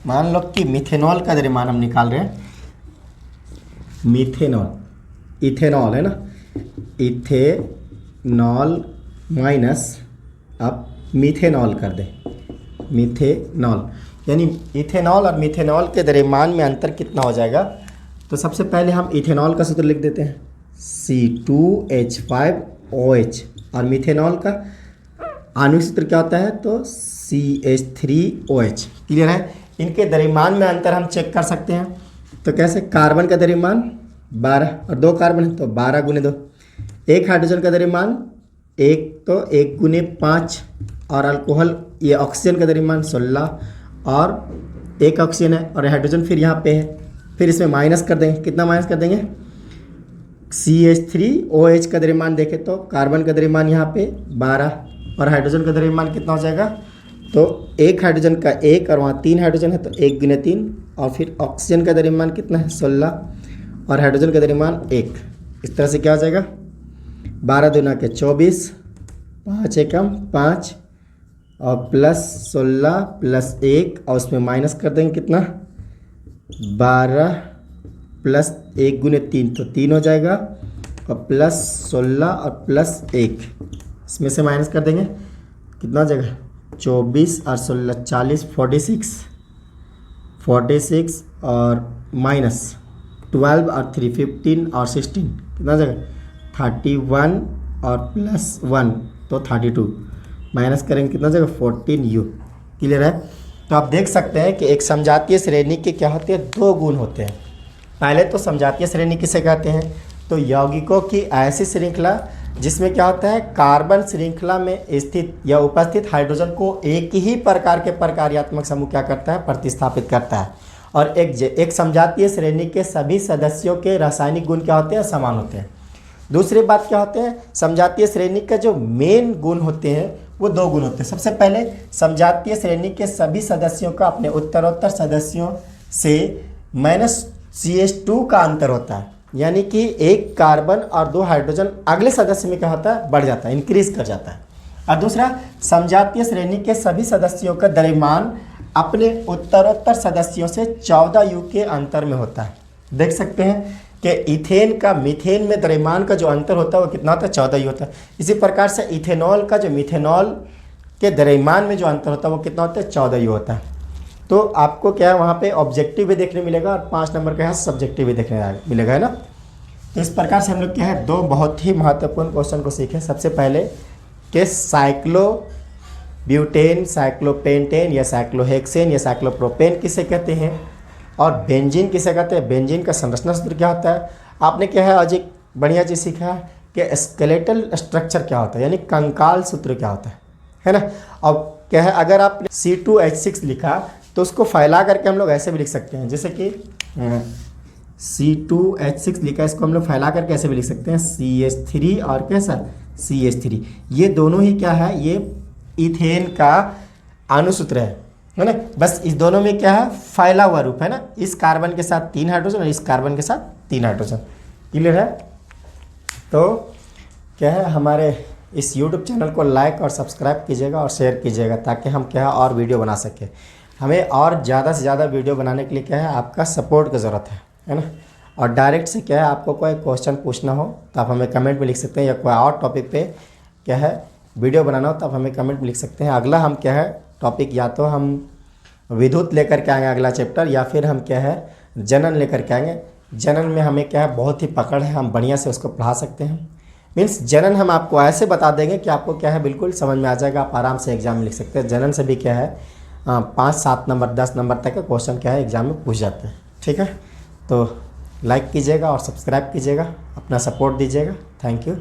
मान लो कि मिथेनॉल का द्रव्यमान हम निकाल रहे हैं, मिथेनॉल, इथेनॉल है ना, इथेनॉल माइनस अब मिथेनॉल कर दें, मिथेनॉल, यानी इथेनॉल और मिथेनॉल के द्रव्यमान में अंतर कितना हो जाएगा। तो सबसे पहले हम इथेनॉल का सूत्र लिख देते हैं C2H5OH और मिथेनॉल का आणविक सूत्र क्या होता है तो CH3OH। क्लियर है। इनके द्रव्यमान में अंतर हम चेक कर सकते हैं, तो कैसे, कार्बन का द्रव्यमान 12 और 2 कार्बन है तो 12 गुने 2, एक हाइड्रोजन का द्रव्यमान 1 तो 1 गुने 5 और अल्कोहल ये ऑक्सीजन का द्रव्यमान 16 और एक ऑक्सीजन है और हाइड्रोजन फिर यहाँ पे है, फिर इसमें माइनस कर देंगे, कितना माइनस कर देंगे CH3OH का द्रव्यमान देखें तो कार्बन का द्रव्यमान यहाँ पे 12 और हाइड्रोजन का द्रव्यमान कितना हो जाएगा, तो एक हाइड्रोजन का 1 और वहाँ 3 हाइड्रोजन है तो 1 गुने 3 और फिर ऑक्सीजन का द्रव्यमान कितना है 16 और हाइड्रोजन का द्रव्यमान 1। इस तरह से क्या हो जाएगा 12 दूना के 24, 5 एकम 5 और प्लस 16 प्लस 1 और उसमें माइनस कर देंगे कितना 12 प्लस 1 गुने 3 तो 3 हो जाएगा और प्लस 16 और प्लस 1 इसमें से माइनस कर देंगे कितना हो जाएगा 24 और 16 40 46 और माइनस 12 और 3 15 और 16 कितना हो जाएगा 31 और प्लस 1 तो 32, माइनस करेंगे कितना हो जाएगा 14U। क्लियर है। तो आप देख सकते हैं कि एक समजातीय श्रेणी के क्या होते हैं 2 गुण होते हैं। पहले तो समजातीय श्रेणी किसे कहते हैं, तो यौगिकों की ऐसी श्रृंखला जिसमें क्या होता है कार्बन श्रृंखला में स्थित या उपस्थित हाइड्रोजन को एक ही प्रकार के प्रकार्यात्मक समूह क्या करता है प्रतिस्थापित करता है। और एक समजातीय श्रेणी के सभी सदस्यों के रासायनिक गुण क्या होते हैं समान होते हैं। दूसरी बात क्या होते हैं, समजातीय श्रेणी का जो मेन गुण होते हैं वो 2 गुण होते हैं। सबसे पहले समजातीय श्रेणी के सभी सदस्यों का अपने उत्तरोत्तर सदस्यों से -CH2 का अंतर होता है, यानी कि एक कार्बन और 2 हाइड्रोजन अगले सदस्य में क्या होता है बढ़ जाता है, इंक्रीज कर जाता है। और दूसरा समजातीय श्रेणी के सभी सदस्यों का द्रव्यमान अपने उत्तरोत्तर सदस्यों से 14U के अंतर में होता है। देख सकते हैं कि इथेन का मीथेन में द्रव्यमान का जो अंतर होता है वो कितना होता है 14U होता है। इसी प्रकार से इथेनॉल का जो मिथेनॉल के द्रव्यमान में जो अंतर होता है वो कितना होता है 14U होता है। तो आपको क्या है वहाँ पे ऑब्जेक्टिव भी देखने मिलेगा और 5 नंबर का यहाँ सब्जेक्टिव भी देखने मिलेगा, है ना। तो इस प्रकार से हम लोग क्या है 2 बहुत ही महत्वपूर्ण क्वेश्चन को सीखे। सबसे पहले कि साइक्लोब्यूटेन, साइक्लोपेंटेन या साइक्लोहेक्सेन या साइक्लोप्रोपेन किसे कहते हैं और बेंजीन किसे कहते हैं, बेंजीन का संरचना सूत्र क्या होता है। आपने क्या है आज एक बढ़िया चीज़ सीखा है कि स्केलेटल स्ट्रक्चर क्या होता है, यानी कंकाल सूत्र क्या होता है ना। अब क्या है अगर आपने C2H6 लिखा तो उसको फैला करके हम लोग ऐसे भी लिख सकते हैं, जैसे कि C2H6 लिखा इसको हम लोग फैला करके ऐसे भी लिख सकते हैं CH3 और कैसा CH3। ये दोनों ही क्या है ये इथेन का अणुसूत्र है ना। बस इस दोनों में क्या है फैला हुआ रूप है ना, इस कार्बन के साथ 3 हाइड्रोजन और इस कार्बन के साथ 3 हाइड्रोजन। क्लियर है। तो क्या है हमारे इस YouTube चैनल को लाइक और सब्सक्राइब कीजिएगा और शेयर कीजिएगा ताकि हम क्या है और वीडियो बना सकें। हमें और ज़्यादा से ज़्यादा वीडियो बनाने के लिए क्या है आपका सपोर्ट की ज़रूरत है ना। और डायरेक्ट से क्या है आपको कोई क्वेश्चन पूछना हो तो आप हमें कमेंट में लिख सकते हैं, या कोई और टॉपिक पे क्या है वीडियो बनाना हो तो आप हमें कमेंट में लिख सकते हैं। अगला हम क्या है टॉपिक या तो हम विद्युत लेकर के आएंगे अगला चैप्टर, या फिर हम क्या है जनन लेकर के आएंगे। जनरल में हमें क्या है, बहुत ही पकड़ है, हम बढ़िया से उसको पढ़ा सकते हैं। मीन्स जनरल हम आपको ऐसे बता देंगे कि आपको क्या है बिल्कुल समझ में आ जाएगा, आप आराम से एग्ज़ाम में लिख सकते हैं। जनरल से भी क्या है 5-7 नंबर 10 नंबर तक का क्वेश्चन क्या है एग्ज़ाम में पूछ जाते हैं। ठीक है, तो लाइक कीजिएगा और सब्सक्राइब कीजिएगा, अपना सपोर्ट दीजिएगा। Thank you.